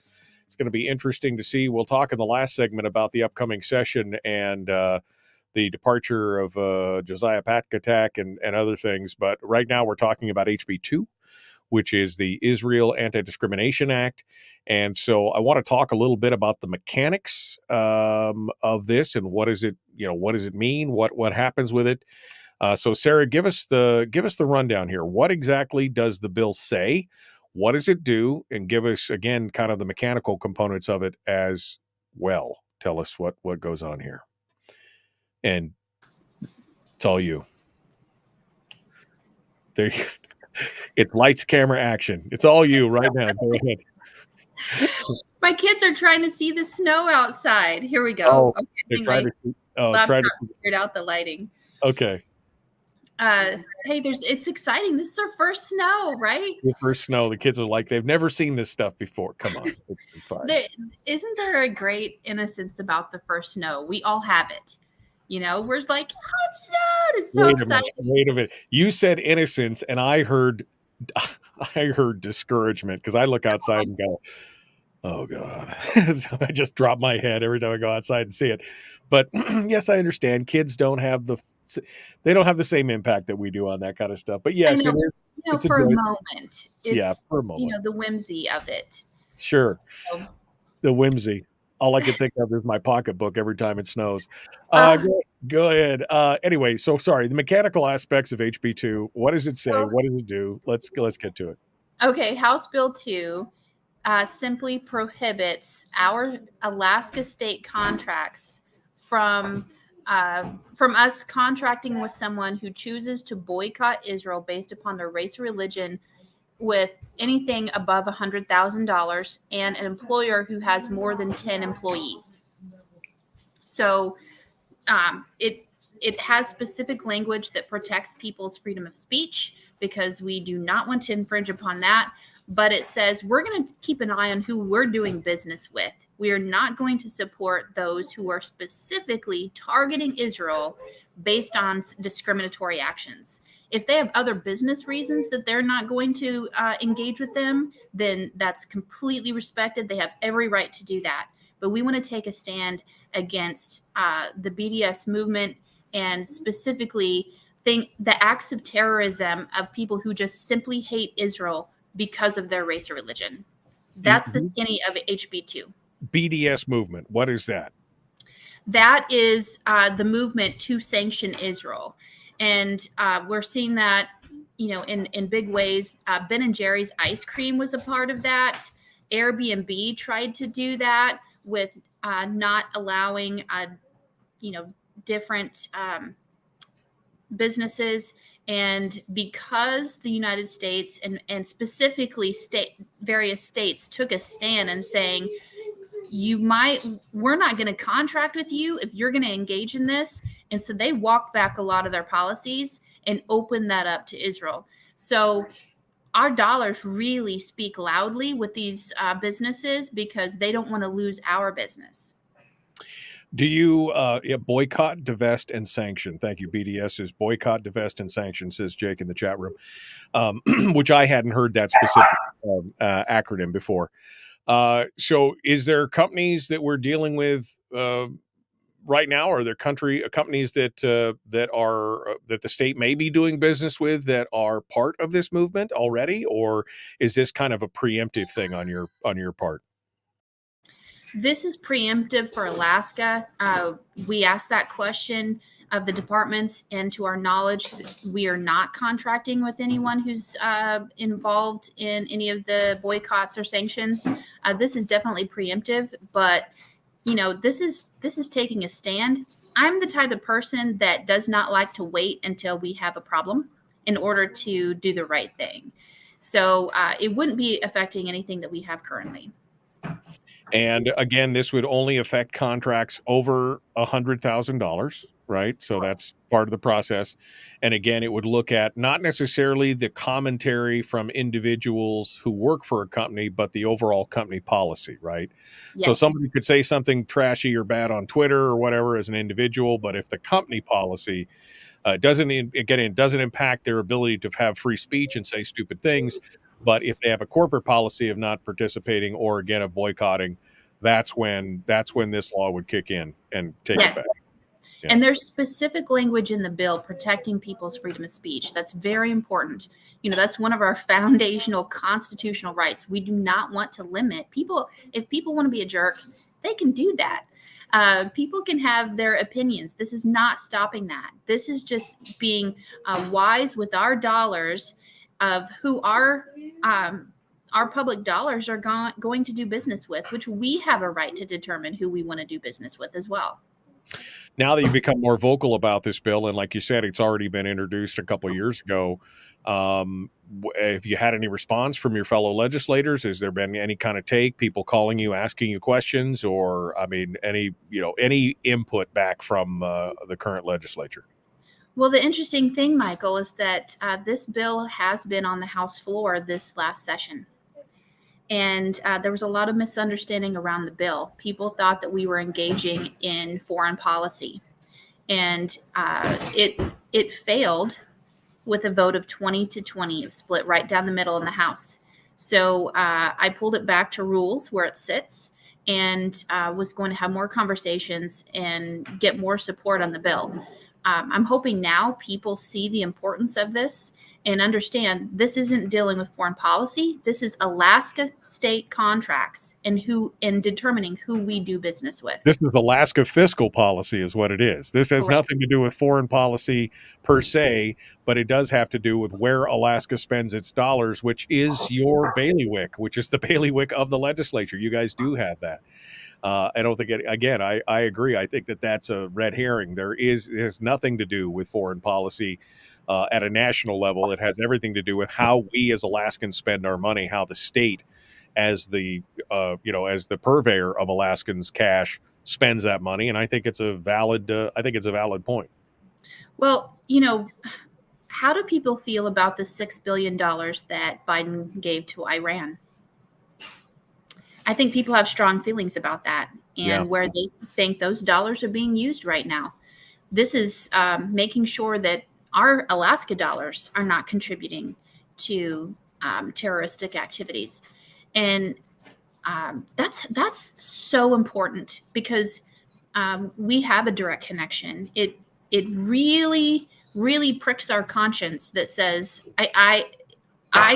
It's going to be interesting to see. We'll talk in the last segment about the upcoming session and the departure of Josiah Patkatak and other things. But right now we're talking about HB 2, which is the Israel Anti-Discrimination Act. And so I want to talk a little bit about the mechanics of this and what does it mean? What happens with it? So Sarah, give us the rundown here. What exactly does the bill say? What does it do? And give us, again, kind of the mechanical components of it as well. Tell us what goes on here. And it's all you. There you It's lights, camera, action. It's all you right now. Go ahead. My kids are trying to see the snow outside. Here we go. Oh, okay, they're trying to see. figured out the lighting. Okay. Hey, it's exciting. This is our first snow, right? The first snow. The kids are like, they've never seen this stuff before. Come on. It's fine. Isn't there a great innocence about the first snow? We all have it. You know, we're just like, oh, it snowed. It's so exciting. Wait a minute. You said innocence, and I heard discouragement because I look outside and go, oh God. So I just drop my head every time I go outside and see it. But yes, I understand. Kids don't have the same impact that we do on that kind of stuff. But yes, know, it's for a moment. For a moment. The whimsy of it. Sure. The whimsy. All I can think of is my pocketbook every time it snows. Go ahead. Anyway, so sorry. The mechanical aspects of HB 2. What does it say? What does it do? Let's get to it. Okay, House Bill 2 simply prohibits our Alaska state contracts from us contracting with someone who chooses to boycott Israel based upon their race or religion with anything above $100,000 and an employer who has more than 10 employees. So it has specific language that protects people's freedom of speech because we do not want to infringe upon that. But it says we're going to keep an eye on who we're doing business with. We are not going to support those who are specifically targeting Israel based on discriminatory actions. If they have other business reasons that they're not going to engage with them, then that's completely respected. They have every right to do that. But we want to take a stand against the BDS movement and specifically the acts of terrorism of people who just simply hate Israel because of their race or religion. That's the skinny of HB 2. BDS movement. What is that? That is the movement to sanction Israel. And we're seeing that, in big ways. Ben and Jerry's ice cream was a part of that. Airbnb tried to do that with not allowing, different businesses. And because the United States and specifically various states took a stand and saying, we're not going to contract with you if you're going to engage in this. And so they walked back a lot of their policies and opened that up to Israel. So our dollars really speak loudly with these businesses because they don't want to lose our business. Do you boycott, divest, and sanction? Thank you. BDS is boycott, divest, and sanction, says Jake in the chat room, which I hadn't heard that specific acronym before. So is there companies that we're dealing with right now? Are there companies that the state may be doing business with that are part of this movement already? Or is this kind of a preemptive thing on your part? This is preemptive for Alaska. We asked that question of the departments, and to our knowledge, we are not contracting with anyone who's involved in any of the boycotts or sanctions. This is definitely preemptive, but this is taking a stand. I'm the type of person that does not like to wait until we have a problem in order to do the right thing. So it wouldn't be affecting anything that we have currently. And again, this would only affect contracts over $100,000, right? So that's part of the process. And again, it would look at not necessarily the commentary from individuals who work for a company, but the overall company policy, right? So Yes. somebody could say something trashy or bad on Twitter or whatever as an individual, but if the company policy doesn't impact their ability to have free speech and say stupid things. But if they have a corporate policy of not participating or again of boycotting, that's when this law would kick in and take Yes. effect. Yeah. And there's specific language in the bill protecting people's freedom of speech. That's very important. You know, that's one of our foundational constitutional rights. We do not want to limit people. If people want to be a jerk, they can do that. People can have their opinions. This is not stopping that. This is just being wise with our dollars of who our public dollars are going to do business with, which we have a right to determine who we want to do business with as well. Now that you've become more vocal about this bill, and like you said, it's already been introduced a couple of years ago, have you had any response from your fellow legislators? Has there been any kind of take, people calling you, asking you questions, or, I mean, any input back from the current legislature? Well, the interesting thing, Michael, is that this bill has been on the House floor this last session. And there was a lot of misunderstanding around the bill. People thought that we were engaging in foreign policy. And it failed with a vote of 20-20. It split right down the middle in the House. So I pulled it back to rules where it sits and was going to have more conversations and get more support on the bill. I'm hoping now people see the importance of this and understand this isn't dealing with foreign policy. This is Alaska state contracts and determining who we do business with. This is Alaska fiscal policy is what it is. This has nothing to do with foreign policy per se, but it does have to do with where Alaska spends its dollars, which is your bailiwick, which is the bailiwick of the legislature. You guys do have that. I don't think I agree. I think that's a red herring. It has nothing to do with foreign policy at a national level. It has everything to do with how we as Alaskans spend our money, how the state as the purveyor of Alaskans' cash spends that money. And I think it's a valid point. Well, how do people feel about the $6 billion that Biden gave to Iran? I think people have strong feelings about that and where they think those dollars are being used right now. This is making sure that our Alaska dollars are not contributing to terroristic activities. And that's so important because we have a direct connection. It really, really pricks our conscience that says, I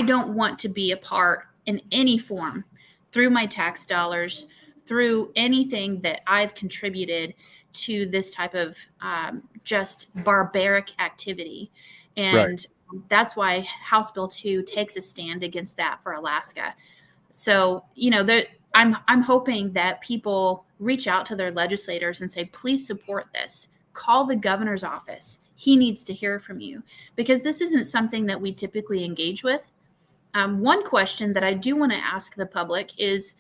don't want to be a part in any form through my tax dollars, through anything that I've contributed to this type of just barbaric activity. And that's why House Bill 2 takes a stand against that for Alaska. So, I'm hoping that people reach out to their legislators and say, please support this. Call the governor's office. He needs to hear from you because this isn't something that we typically engage with. One question that I do want to ask the public is,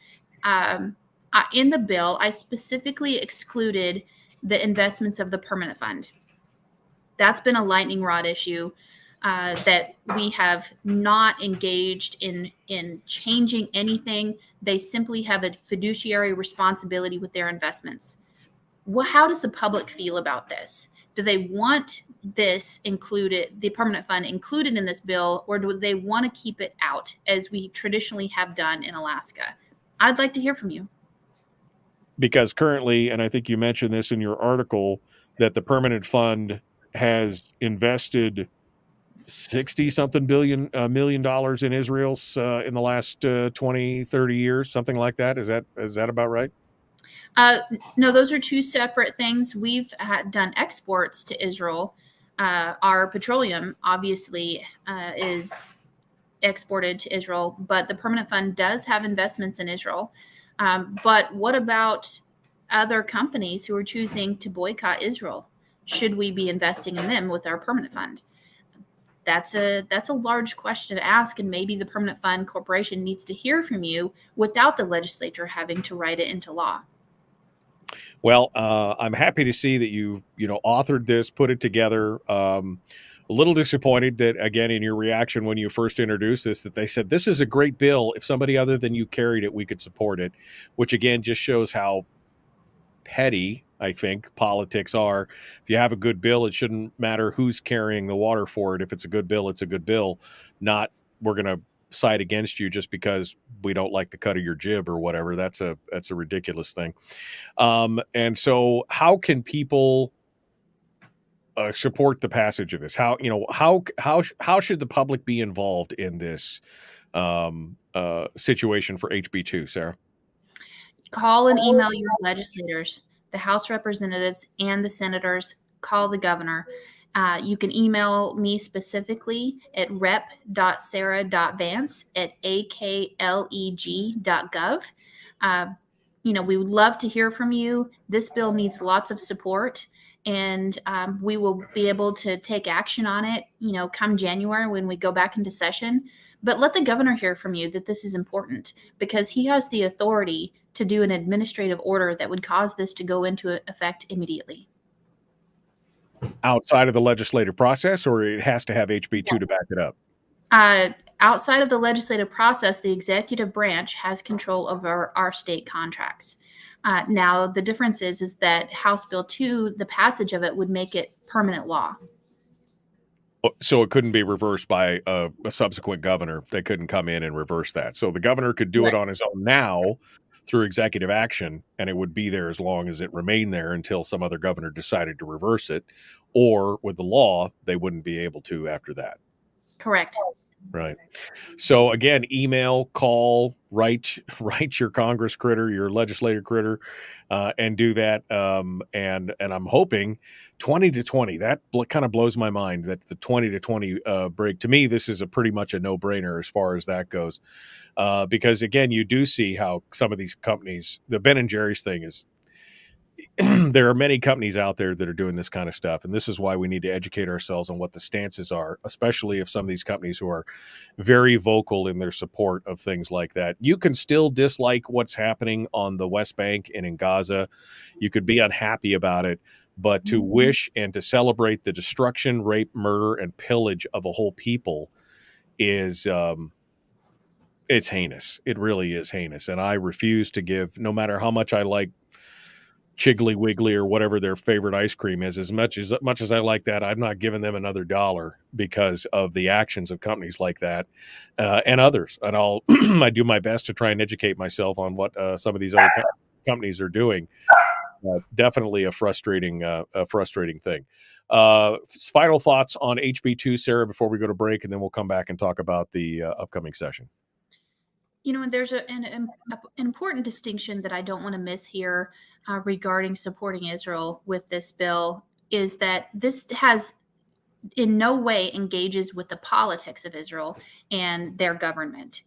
in the bill, I specifically excluded the investments of the permanent fund. That's been a lightning rod issue that we have not engaged in changing anything. They simply have a fiduciary responsibility with their investments. How does the public feel about this? Do they want this included, the permanent fund included in this bill, or do they want to keep it out as we traditionally have done in Alaska? I'd like to hear from you. Because currently, and I think you mentioned this in your article, that the permanent fund has invested $60-something million in Israel in the last 20, 30 years, something like that. Is that about right? No, those are two separate things. We've done exports to Israel. Our petroleum obviously is exported to Israel, but the permanent fund does have investments in Israel. But what about other companies who are choosing to boycott Israel? Should we be investing in them with our permanent fund? that's a large question to ask, and maybe the Permanent Fund Corporation needs to hear from you without the legislature having to write it into law. Well, I'm happy to see that you authored this, put it together. A little disappointed that, again, in your reaction when you first introduced this, that they said this is a great bill. If somebody other than you carried it, we could support it, which again just shows how petty I think politics are. If you have a good bill, it shouldn't matter who's carrying the water for it. If it's a good bill, it's a good bill. Not we're going to side against you just because we don't like the cut of your jib or whatever. That's a ridiculous thing. And so how can people support the passage of this? How should the public be involved in this situation for HB2, Sarah? Call and email your legislators, the House representatives and the senators. Call the governor. You can email me specifically at rep.sarah.vance@akleg.gov. We would love to hear from you. This bill needs lots of support, and we will be able to take action on it, come January when we go back into session. But let the governor hear from you that this is important, because he has the authority to do an administrative order that would cause this to go into effect immediately. Outside of the legislative process, or it has to have HB2 to back it up? Outside of the legislative process, the executive branch has control over our state contracts. Now, the difference is that House Bill 2, the passage of it would make it permanent law. So it couldn't be reversed by a subsequent governor. They couldn't come in and reverse that. So the governor could do it on his own now through executive action, and it would be there as long as it remained there until some other governor decided to reverse it. Or with the law, they wouldn't be able to after that. Correct. Right. So again, email, call, write your Congress critter, your legislative critter, and do that. And I'm hoping 20 to 20. That kind of blows my mind that the 20 to 20 break. To me, this is pretty much a no-brainer as far as that goes, because again, you do see how some of these companies, the Ben & Jerry's thing is. There are many companies out there that are doing this kind of stuff, and this is why we need to educate ourselves on what the stances are, especially if some of these companies who are very vocal in their support of things like that. You can still dislike what's happening on the West Bank and in Gaza. You could be unhappy about it, but to wish and to celebrate the destruction, rape, murder, and pillage of a whole people is it's heinous. It really is heinous, and I refuse to give, no matter how much I like Chiggly Wiggly or whatever their favorite ice cream is, as much as I like that, I'm not giving them another dollar because of the actions of companies like that and others. And I do my best to try and educate myself on what some of these other companies are doing. Definitely a frustrating thing. Final thoughts on HB2, Sarah, before we go to break, and then we'll come back and talk about the upcoming session. There's an important distinction that I don't want to miss here regarding supporting Israel with this bill, is that this has in no way engages with the politics of Israel and their government.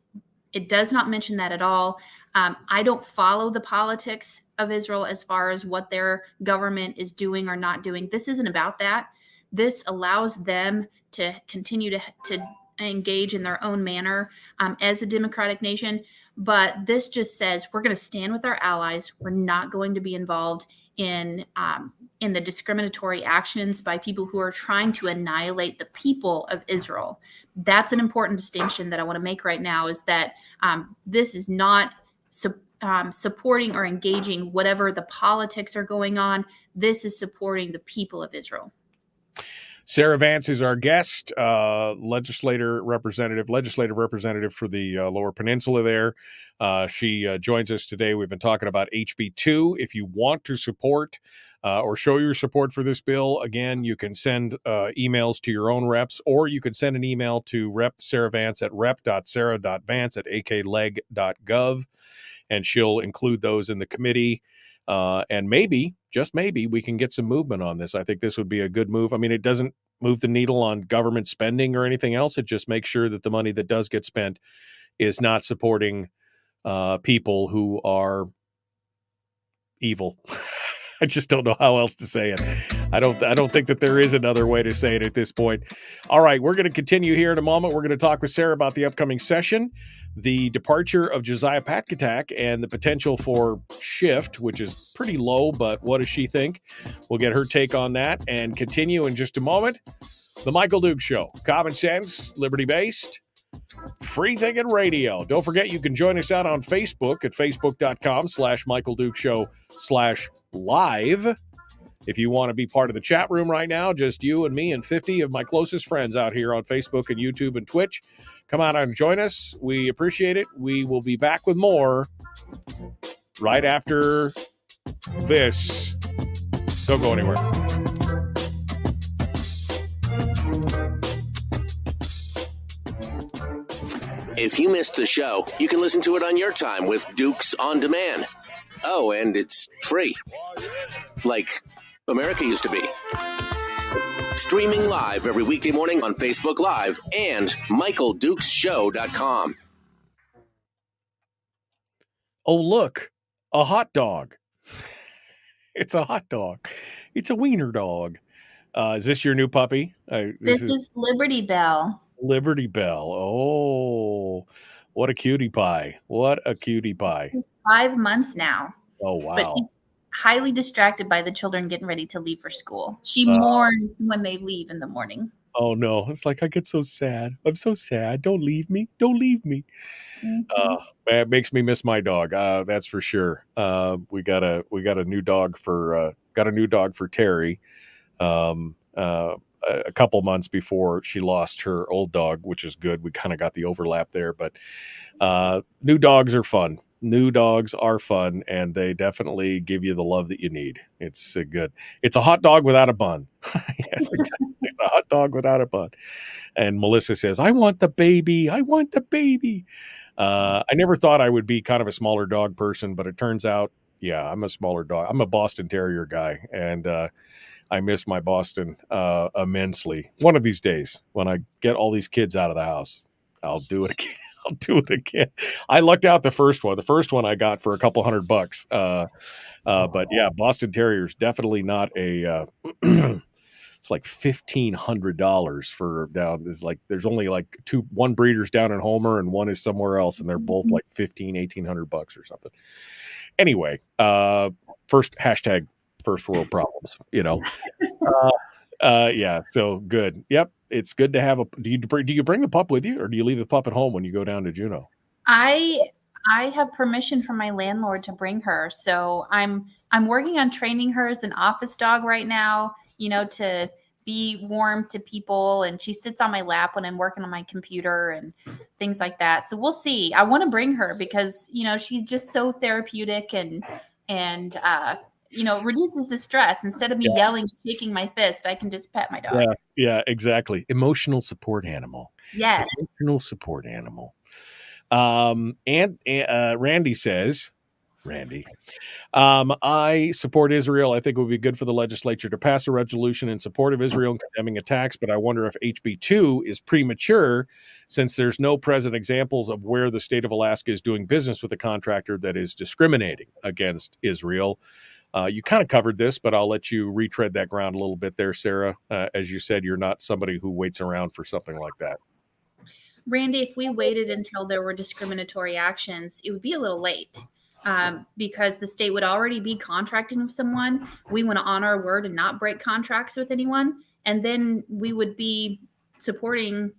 It does not mention that at all. I don't follow the politics of Israel as far as what their government is doing or not doing. This isn't about that. This allows them to continue to engage in their own manner as a democratic nation. But this just says we're going to stand with our allies. We're not going to be involved in the discriminatory actions by people who are trying to annihilate the people of Israel. That's an important distinction that I want to make right now, is that this is not supporting or engaging whatever the politics are going on. This is supporting the people of Israel. Sarah Vance is our guest, legislative representative for the Lower Peninsula there. She joins us today. We've been talking about HB2. If you want to support or show your support for this bill, again, you can send emails to your own reps, or you can send an email to Rep Sarah Vance at rep.sarah.vance@akleg.gov, and she'll include those in the committee. And maybe, just maybe, we can get some movement on this. I think this would be a good move. I mean, it doesn't move the needle on government spending or anything else. It just makes sure that the money that does get spent is not supporting people who are evil. I just don't know how else to say it. I don't think that there is another way to say it at this point. All right, we're going to continue here in a moment. We're going to talk with Sarah about the upcoming session, the departure of Josiah Patkatak, and the potential for shift, which is pretty low, but what does she think? We'll get her take on that and continue in just a moment. The Michael Duke Show. Common sense, liberty-based, free thinking radio. Don't forget you can join us out on Facebook at facebook.com/Michael Duke Show/live. If you want to be part of the chat room right now, just you and me and 50 of my closest friends out here on Facebook and YouTube and Twitch. Come out and join us. We appreciate it. We will be back with more right after this. Don't go anywhere. If you missed the show, you can listen to it on your time with Dukes On Demand. Oh, and it's free. Like America used to be. Streaming live every weekday morning on Facebook Live and MichaelDukesShow.com. Oh, look, a hot dog. It's a hot dog. It's a wiener dog. Is this your new puppy? This is Liberty Bell. Liberty Bell. Oh, what a cutie pie. What a cutie pie. She's 5 months now. Oh, wow. But she's highly distracted by the children getting ready to leave for school. She mourns when they leave in the morning. Oh, no. It's like, I get so sad. I'm so sad. Don't leave me. Don't leave me. Mm-hmm. It makes me miss my dog. That's for sure. We got a new dog for Terry. A couple months before she lost her old dog, which is good. We kind of got the overlap there, but new dogs are fun. New dogs are fun, and they definitely give you the love that you need. It's good. It's a hot dog without a bun. Yes, exactly. It's a hot dog without a bun. And Melissa says, I want the baby. I want the baby. I never thought I would be kind of a smaller dog person, but it turns out, yeah, I'm a smaller dog. I'm a Boston Terrier guy, and I miss my Boston immensely. One of these days, when I get all these kids out of the house, I'll do it again. I'll do it again. I lucked out the first one. The first one I got for a couple $100. But yeah, Boston Terriers definitely not a. It's like $1,500 for down. Is like there's only like one breeder's down in Homer and one is somewhere else, and they're both like $1,800 or something. Anyway, first world problems. Yeah, so good. Yep, it's good to have a. Do you bring the pup with you, or do you leave the pup at home when you go down to Juneau? I have permission from my landlord to bring her, so I'm working on training her as an office dog right now. To be warm to people, and she sits on my lap when I'm working on my computer and things like that. So we'll see. I want to bring her because she's just so therapeutic and reduces the stress. Instead of me yelling and shaking my fist, I can just pet my dog. Yeah, exactly. Emotional support animal. Yes. Emotional support animal. And Randy says, I support Israel. I think it would be good for the legislature to pass a resolution in support of Israel and condemning attacks, but I wonder if HB2 is premature since there's no present examples of where the state of Alaska is doing business with a contractor that is discriminating against Israel. You kind of covered this, but I'll let you retread that ground a little bit there, Sarah. As you said, you're not somebody who waits around for something like that. Randy, if we waited until there were discriminatory actions, it would be a little late because the state would already be contracting with someone. We want to honor our word and not break contracts with anyone. And then we would be supporting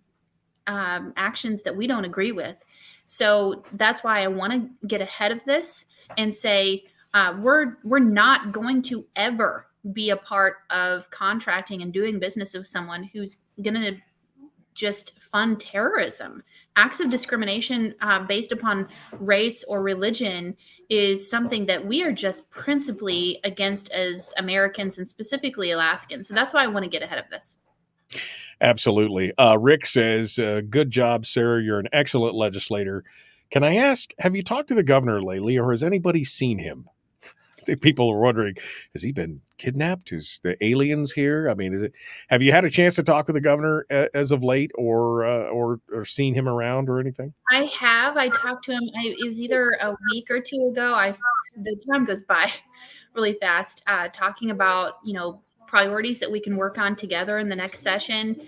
actions that we don't agree with. So that's why I want to get ahead of this and say, we're not going to ever be a part of contracting and doing business with someone who's going to just fund terrorism. Acts of discrimination based upon race or religion is something that we are just principally against as Americans and specifically Alaskans. So that's why I want to get ahead of this. Absolutely. Rick says, good job, Sarah. You're an excellent legislator. Can I ask, have you talked to the governor lately, or has anybody seen him? People are wondering, has he been kidnapped? Is the aliens here? I mean, have you had a chance to talk with the governor as of late, or seen him around or anything? I have. I talked to him. It was either a week or two ago. I the time goes by really fast. Talking about, priorities that we can work on together in the next session.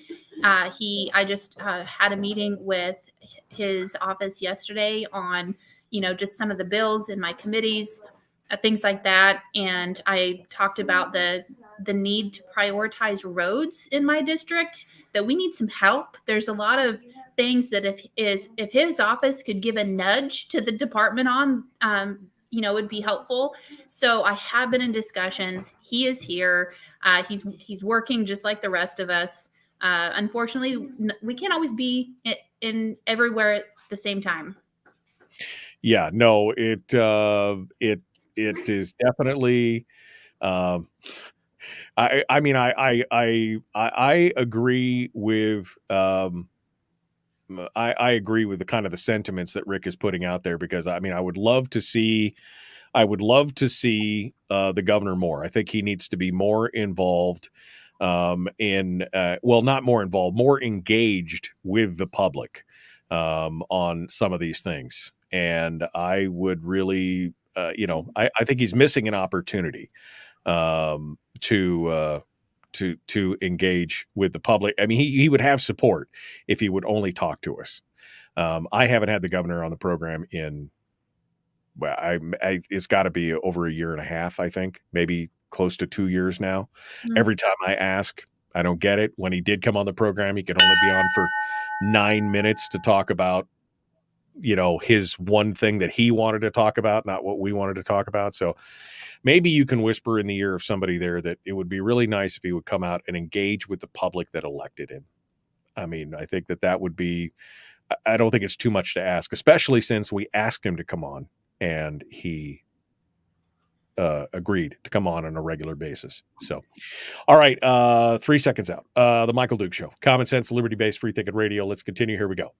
I just had a meeting with his office yesterday on, just some of the bills in my committees, things like that. And I talked about the need to prioritize roads in my district, that we need some help. There's a lot of things that if his office could give a nudge to the department on, would be helpful. So I have been in discussions. He is here. He's working just like the rest of us. Unfortunately, we can't always be in everywhere at the same time. Yeah, no, it is definitely. I mean, I agree with. I agree with the kind of the sentiments that Rick is putting out there, because I mean, I would love to see the governor more. I think he needs to be more involved not more involved, more engaged with the public on some of these things. And I would really, I think he's missing an opportunity to engage with the public. I mean, he would have support if he would only talk to us. I haven't had the governor on the program in, it's got to be over a year and a half, I think, maybe close to 2 years now. Mm-hmm. Every time I ask, I don't get it. When he did come on the program, he could only be on for 9 minutes to talk about, his one thing that he wanted to talk about, not what we wanted to talk about. So maybe you can whisper in the ear of somebody there that it would be really nice if he would come out and engage with the public that elected him. I mean, I think that would be, I don't think it's too much to ask, especially since we asked him to come on and he agreed to come on a regular basis. So, all right, 3 seconds out. The Michael Duke Show, common sense, liberty-based, free thinking radio. Let's continue. Here we go.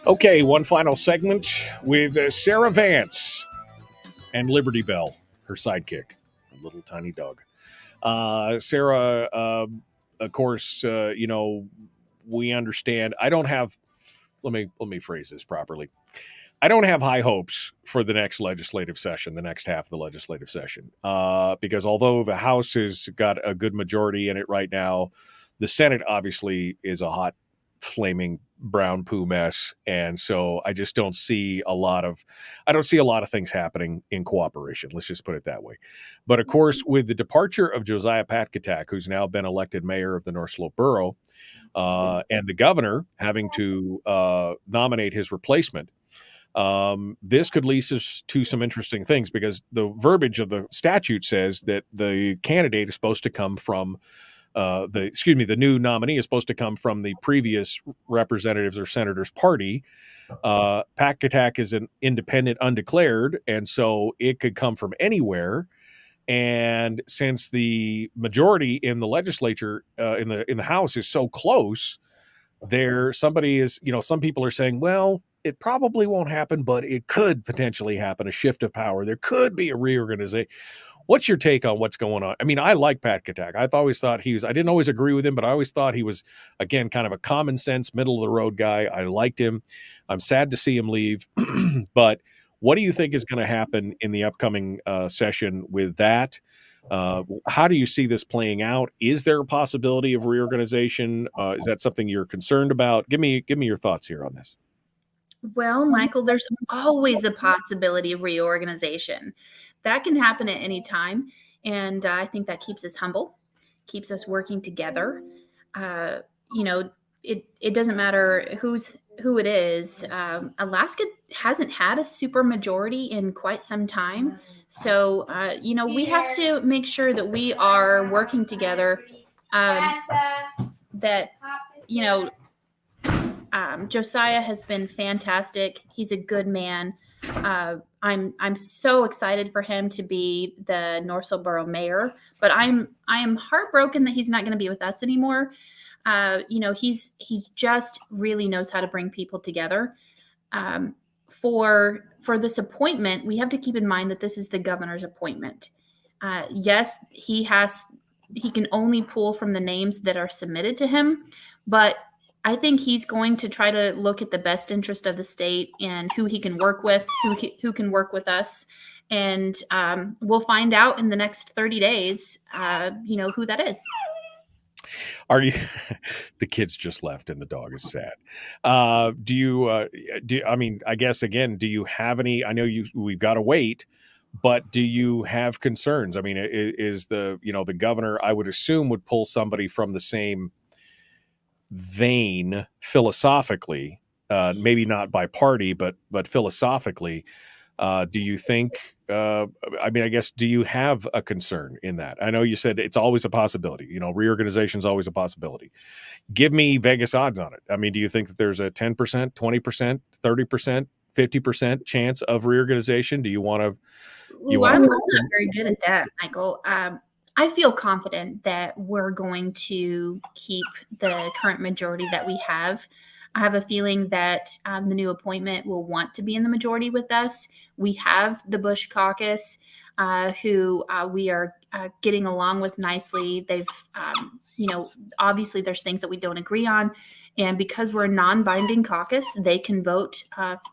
Okay, one final segment with Sarah Vance and Liberty Bell, her sidekick, a little tiny dog. Sarah, of course, we understand. I don't have. Let me phrase this properly. I don't have high hopes for the next legislative session, the next half of the legislative session, because although the House has got a good majority in it right now, the Senate obviously is a hot, flaming brown poo mess, and so I just don't see a lot of things happening in cooperation. Let's just put it that way. But of course, with the departure of Josiah Patkatak, who's now been elected mayor of the North Slope Borough, and the governor having to nominate his replacement, this could lead us to some interesting things, because the verbiage of the statute says that the candidate is supposed to come from the new nominee is supposed to come from the previous representatives or senators party. Patkatak is an independent, undeclared, and so it could come from anywhere. And since the majority in the legislature, in the House, is so close, some people are saying, well, it probably won't happen, but it could potentially happen. A shift of power. There could be a reorganization. What's your take on what's going on? I mean, I like Patkatak. I've always thought I didn't always agree with him, but I always thought he was, again, kind of a common sense, middle of the road guy. I liked him. I'm sad to see him leave. But what do you think is going to happen in the upcoming session with that? How do you see this playing out? Is there a possibility of reorganization? Is that something you're concerned about? Give me your thoughts here on this. Well, Michael, there's always a possibility of reorganization. That can happen at any time. And I think that keeps us humble, keeps us working together. It doesn't matter who it is. Alaska hasn't had a super majority in quite some time. So, we have to make sure that we are working together, Josiah has been fantastic. He's a good man. I'm so excited for him to be the Northville Borough mayor, but I am heartbroken that he's not going to be with us anymore. He's just really knows how to bring people together. For this appointment, we have to keep in mind that this is the governor's appointment. Yes, he can only pull from the names that are submitted to him, but I think he's going to try to look at the best interest of the state and who he can work with, who can work with us. And we'll find out in the next 30 days, who that is. Are you? The kids just left and the dog is sad. I guess again, do you have any? I know we've got to wait, but do you have concerns? I mean, is the governor? I would assume would pull somebody from the same vein philosophically, maybe not by party, but philosophically. Do you think? I guess, do you have a concern in that? I know you said it's always a possibility. Reorganization is always a possibility. Give me Vegas odds on it. I mean, do you think that there's a 10%, 20%, 30%, 50% chance of reorganization? Do you want to? I'm not very good at that, Michael. I feel confident that we're going to keep the current majority that we have. I have a feeling that the new appointment will want to be in the majority with us. We have the Bush Caucus, who we are getting along with nicely. They've, obviously there's things that we don't agree on. And because we're a non-binding caucus, they can vote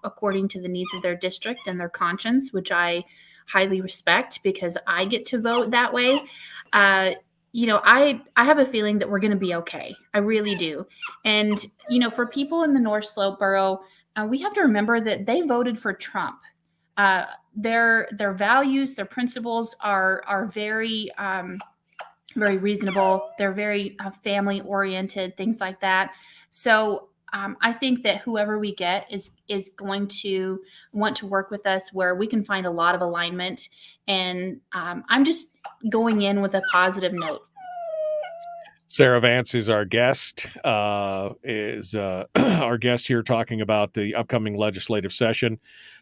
according to the needs of their district and their conscience, which I highly respect because I get to vote that way. I have a feeling that we're going to be okay. I really do. And, for people in the North Slope Borough, we have to remember that they voted for Trump. Their values, their principles are very, very reasonable. They're very family oriented, things like that. So I think that whoever we get is going to want to work with us where we can find a lot of alignment. And I'm just going in with a positive note. Sarah Vance is our guest. Our guest here talking about the upcoming legislative session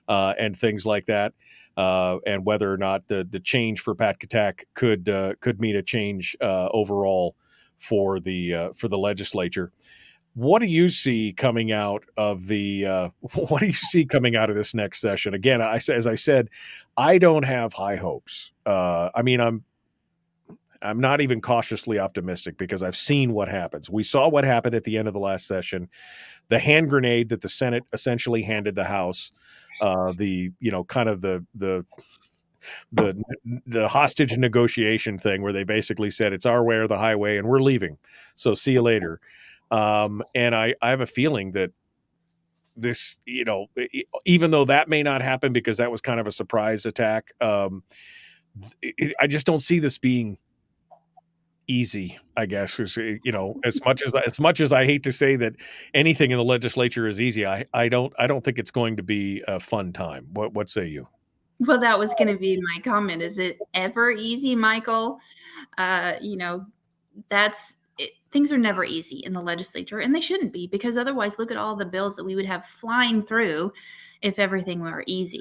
and things like that, and whether or not the change for Pat Katak could mean a change overall for the legislature. What do you see coming out of this next session? Again, as I said, I don't have high hopes. I'm not even cautiously optimistic because I've seen what happens. We saw what happened at the end of the last session, the hand grenade that the Senate essentially handed the House, the hostage negotiation thing where they basically said it's our way or the highway and we're leaving. So see you later. And I have a feeling that this, even though that may not happen because that was kind of a surprise attack, I just don't see this being easy, I guess. As much as I hate to say that anything in the legislature is easy, I don't think it's going to be a fun time. What say you? Well, that was going to be my comment. Is it ever easy, Michael? Things are never easy in the legislature, and they shouldn't be, because otherwise look at all the bills that we would have flying through if everything were easy.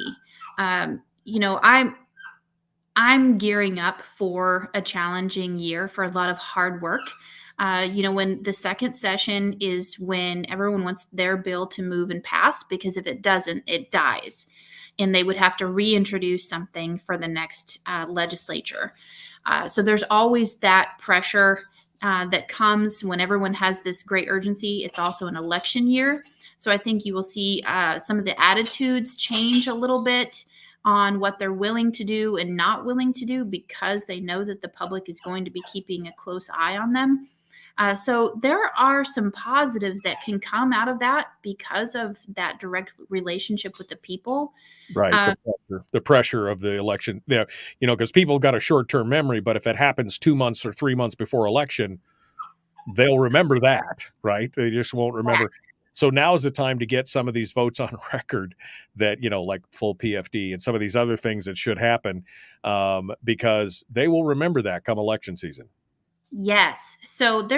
I'm gearing up for a challenging year, for a lot of hard work. When the second session is when everyone wants their bill to move and pass, because if it doesn't, it dies. And they would have to reintroduce something for the next legislature. So there's always that pressure that comes when everyone has this great urgency. It's also an election year. So I think you will see some of the attitudes change a little bit on what they're willing to do and not willing to do, because they know that the public is going to be keeping a close eye on them. So there are some positives that can come out of that because of that direct relationship with the people. Right. The pressure of the election there, because people got a short-term memory, but if it happens 2 months or 3 months before election, they'll remember that, right? They just won't remember. So now is the time to get some of these votes on record that, like full PFD and some of these other things that should happen, because they will remember that come election season. Yes. So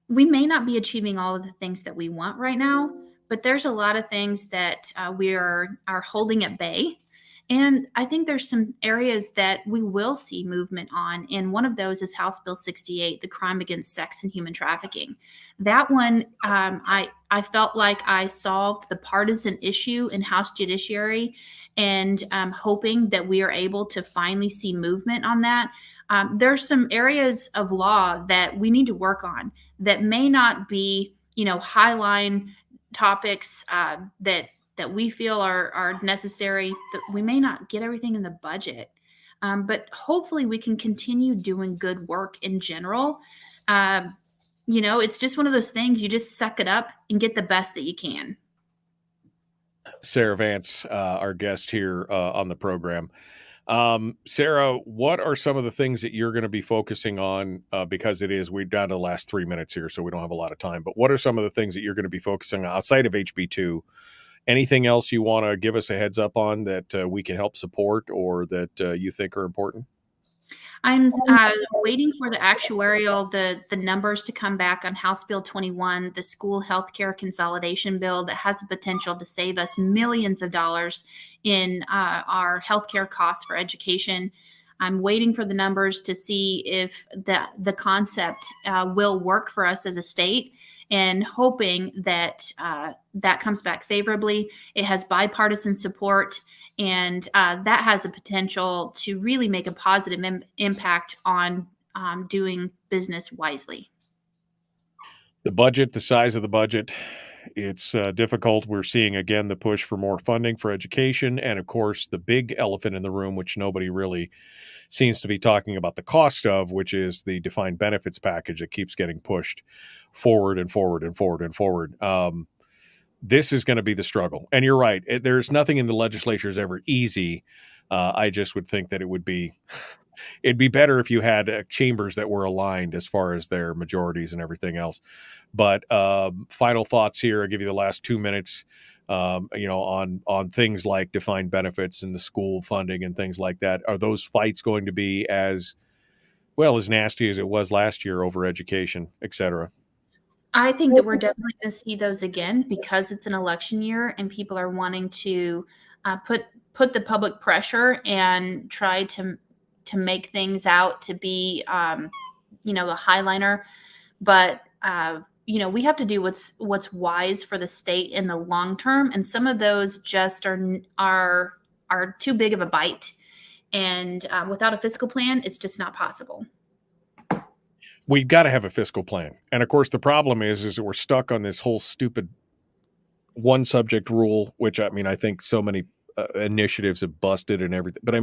we may not be achieving all of the things that we want right now, but there's a lot of things that we are holding at bay. And I think there's some areas that we will see movement on. And one of those is House Bill 68, the crime against sex and human trafficking. That one, I felt like I solved the partisan issue in House Judiciary, and I'm hoping that we are able to finally see movement on that. There's some areas of law that we need to work on that may not be, highline topics that we feel are necessary, that we may not get everything in the budget. But hopefully we can continue doing good work in general. It's just one of those things, you just suck it up and get the best that you can. Sarah Vance, our guest here on the program. Sarah, what are some of the things that you're going to be focusing on? Because we're down to the last 3 minutes here, so we don't have a lot of time. But what are some of the things that you're going to be focusing on outside of HB2? Anything else you want to give us a heads up on that we can help support or that you think are important? I'm waiting for the actuarial, the numbers to come back on House Bill 21, the school healthcare consolidation bill that has the potential to save us millions of dollars in our healthcare costs for education. I'm waiting for the numbers to see if the concept will work for us as a state, and hoping that that comes back favorably. It has bipartisan support, and that has the potential to really make a positive impact on doing business wisely. The budget, the size of the budget, it's difficult. We're seeing, again, the push for more funding for education. And, of course, the big elephant in the room, which nobody really seems to be talking about the cost of, which is the defined benefits package that keeps getting pushed forward and forward and forward and forward. This is going to be the struggle. And you're right. There's nothing in the legislature is ever easy. I just would think that it'd be better if you had chambers that were aligned as far as their majorities and everything else. But final thoughts here. I'll give you the last 2 minutes, on things like defined benefits and the school funding and things like that. Are those fights going to be as nasty as it was last year over education, et cetera? I think that we're definitely going to see those again because it's an election year and people are wanting to put the public pressure and try to make things out to be, the highliner. But, we have to do what's wise for the state in the long term. And some of those just are too big of a bite. And without a fiscal plan, it's just not possible. We've got to have a fiscal plan. And of course, the problem is that we're stuck on this whole stupid one subject rule, which I think so many initiatives have busted and everything. But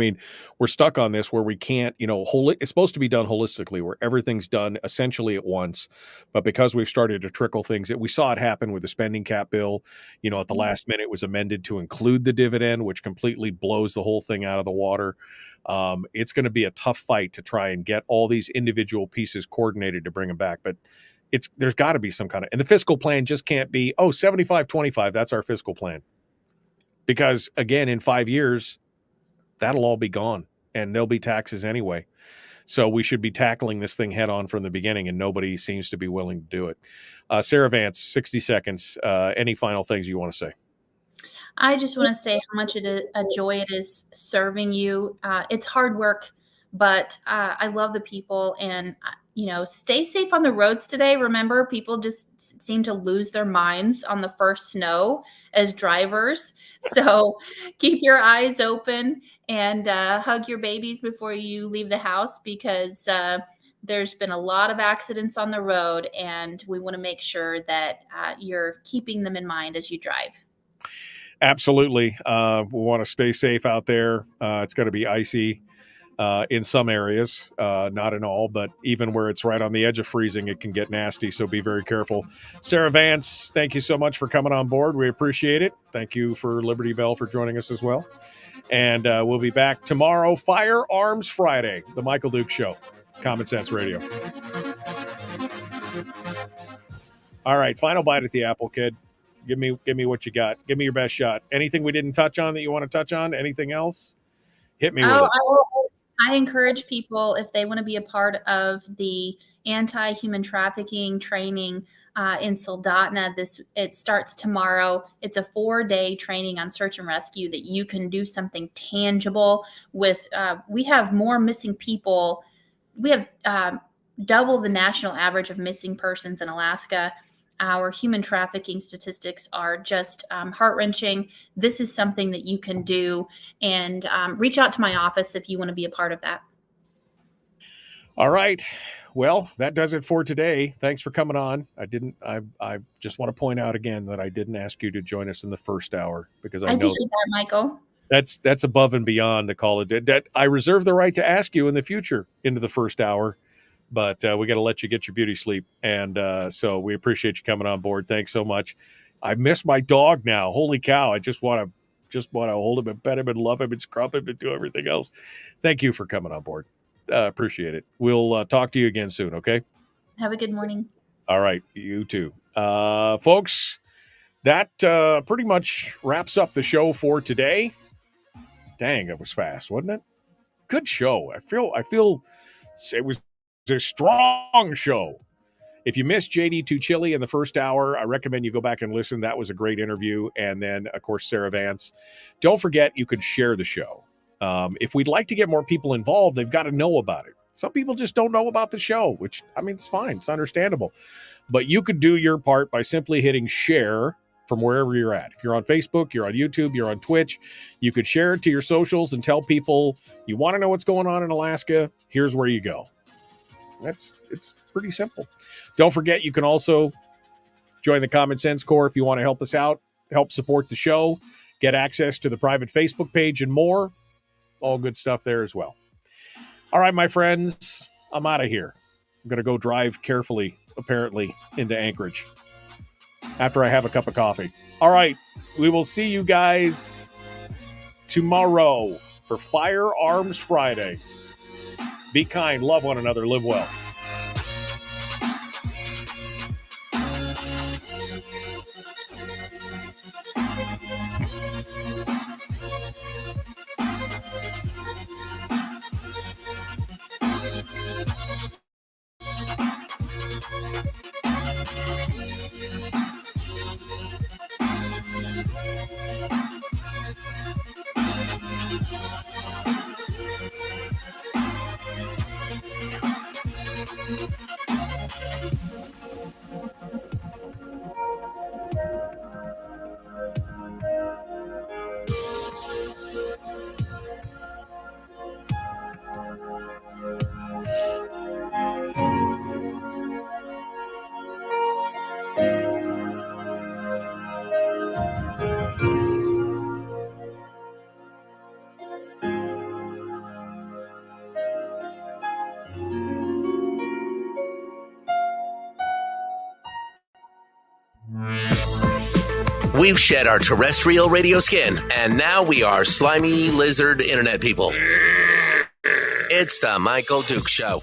we're stuck on this where we can't, it's supposed to be done holistically, where everything's done essentially at once. But because we've started to trickle things, we saw it happen with the spending cap bill, at the last minute it was amended to include the dividend, which completely blows the whole thing out of the water. It's going to be a tough fight to try and get all these individual pieces coordinated to bring them back. But there's got to be some kind of, and the fiscal plan just can't be, 75-25, that's our fiscal plan. Because, again, in 5 years, that'll all be gone, and there'll be taxes anyway. So we should be tackling this thing head on from the beginning, and nobody seems to be willing to do it. Sarah Vance, 60 seconds. Any final things you want to say? I just want to say how much a joy it is serving you. It's hard work, but I love the people, and stay safe on the roads today. Remember, people just seem to lose their minds on the first snow as drivers. So keep your eyes open and hug your babies before you leave the house, because there's been a lot of accidents on the road, and we want to make sure that you're keeping them in mind as you drive. Absolutely. We want to stay safe out there. It's going to be icy in some areas, not in all, but even where it's right on the edge of freezing, it can get nasty. So be very careful. Sarah Vance, thank you so much for coming on board. We appreciate it. Thank you for Liberty Bell for joining us as well. And we'll be back tomorrow, Firearms Friday, the Michael Duke Show, Common Sense Radio. All right, final bite at the apple, kid. Give me what you got. Give me your best shot. Anything we didn't touch on that you want to touch on? Anything else? Hit me with it. I encourage people, if they want to be a part of the anti-human trafficking training, in Soldotna. It starts tomorrow. It's a 4-day training on search and rescue that you can do something tangible with. We have more missing people. We have double the national average of missing persons in Alaska. Our human trafficking statistics are just heart-wrenching. This is something that you can do, and reach out to my office if you want to be a part of that. All right. Well, that does it for today. Thanks for coming on. I just want to point out again that I didn't ask you to join us in the first hour because I know appreciate that, Michael. That's above and beyond the call of that. I reserve the right to ask you in the future into the first hour, but we got to let you get your beauty sleep. And so we appreciate you coming on board. Thanks so much. I miss my dog now. Holy cow. I just want to hold him and pet him and love him and scrub him and do everything else. Thank you for coming on board. Appreciate it. We'll talk to you again soon. Okay. Have a good morning. All right. You too. Folks, that pretty much wraps up the show for today. Dang, it was fast, wasn't it? Good show. I feel it was a strong show. If you missed JD Tuccille in the first hour, I recommend you go back and listen. That was a great interview. And then, of course, Sarah Vance. Don't forget, you can share the show. If we'd like to get more people involved, they've got to know about it. Some people just don't know about the show, which, I mean, it's fine. It's understandable. But you could do your part by simply hitting share from wherever you're at. If you're on Facebook, you're on YouTube, you're on Twitch, you could share it to your socials and tell people you want to know what's going on in Alaska. Here's where you go. It's pretty simple. Don't forget, you can also join the Common Sense Corps if you want to help us out, help support the show, get access to the private Facebook page and more. All good stuff there as well. All right, my friends, I'm out of here. I'm going to go drive carefully, apparently, into Anchorage after I have a cup of coffee. All right, we will see you guys tomorrow for Firearms Friday. Be kind, love one another, live well. We've shed our terrestrial radio skin, and now we are slimy lizard internet people. It's the Michael Duke Show.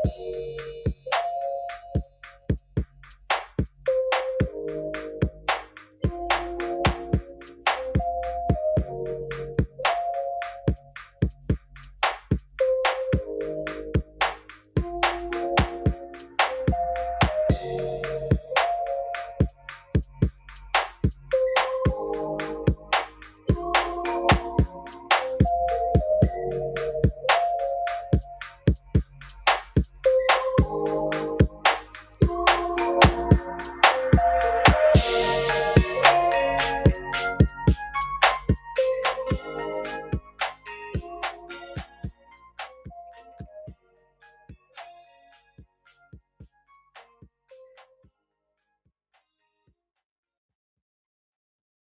you.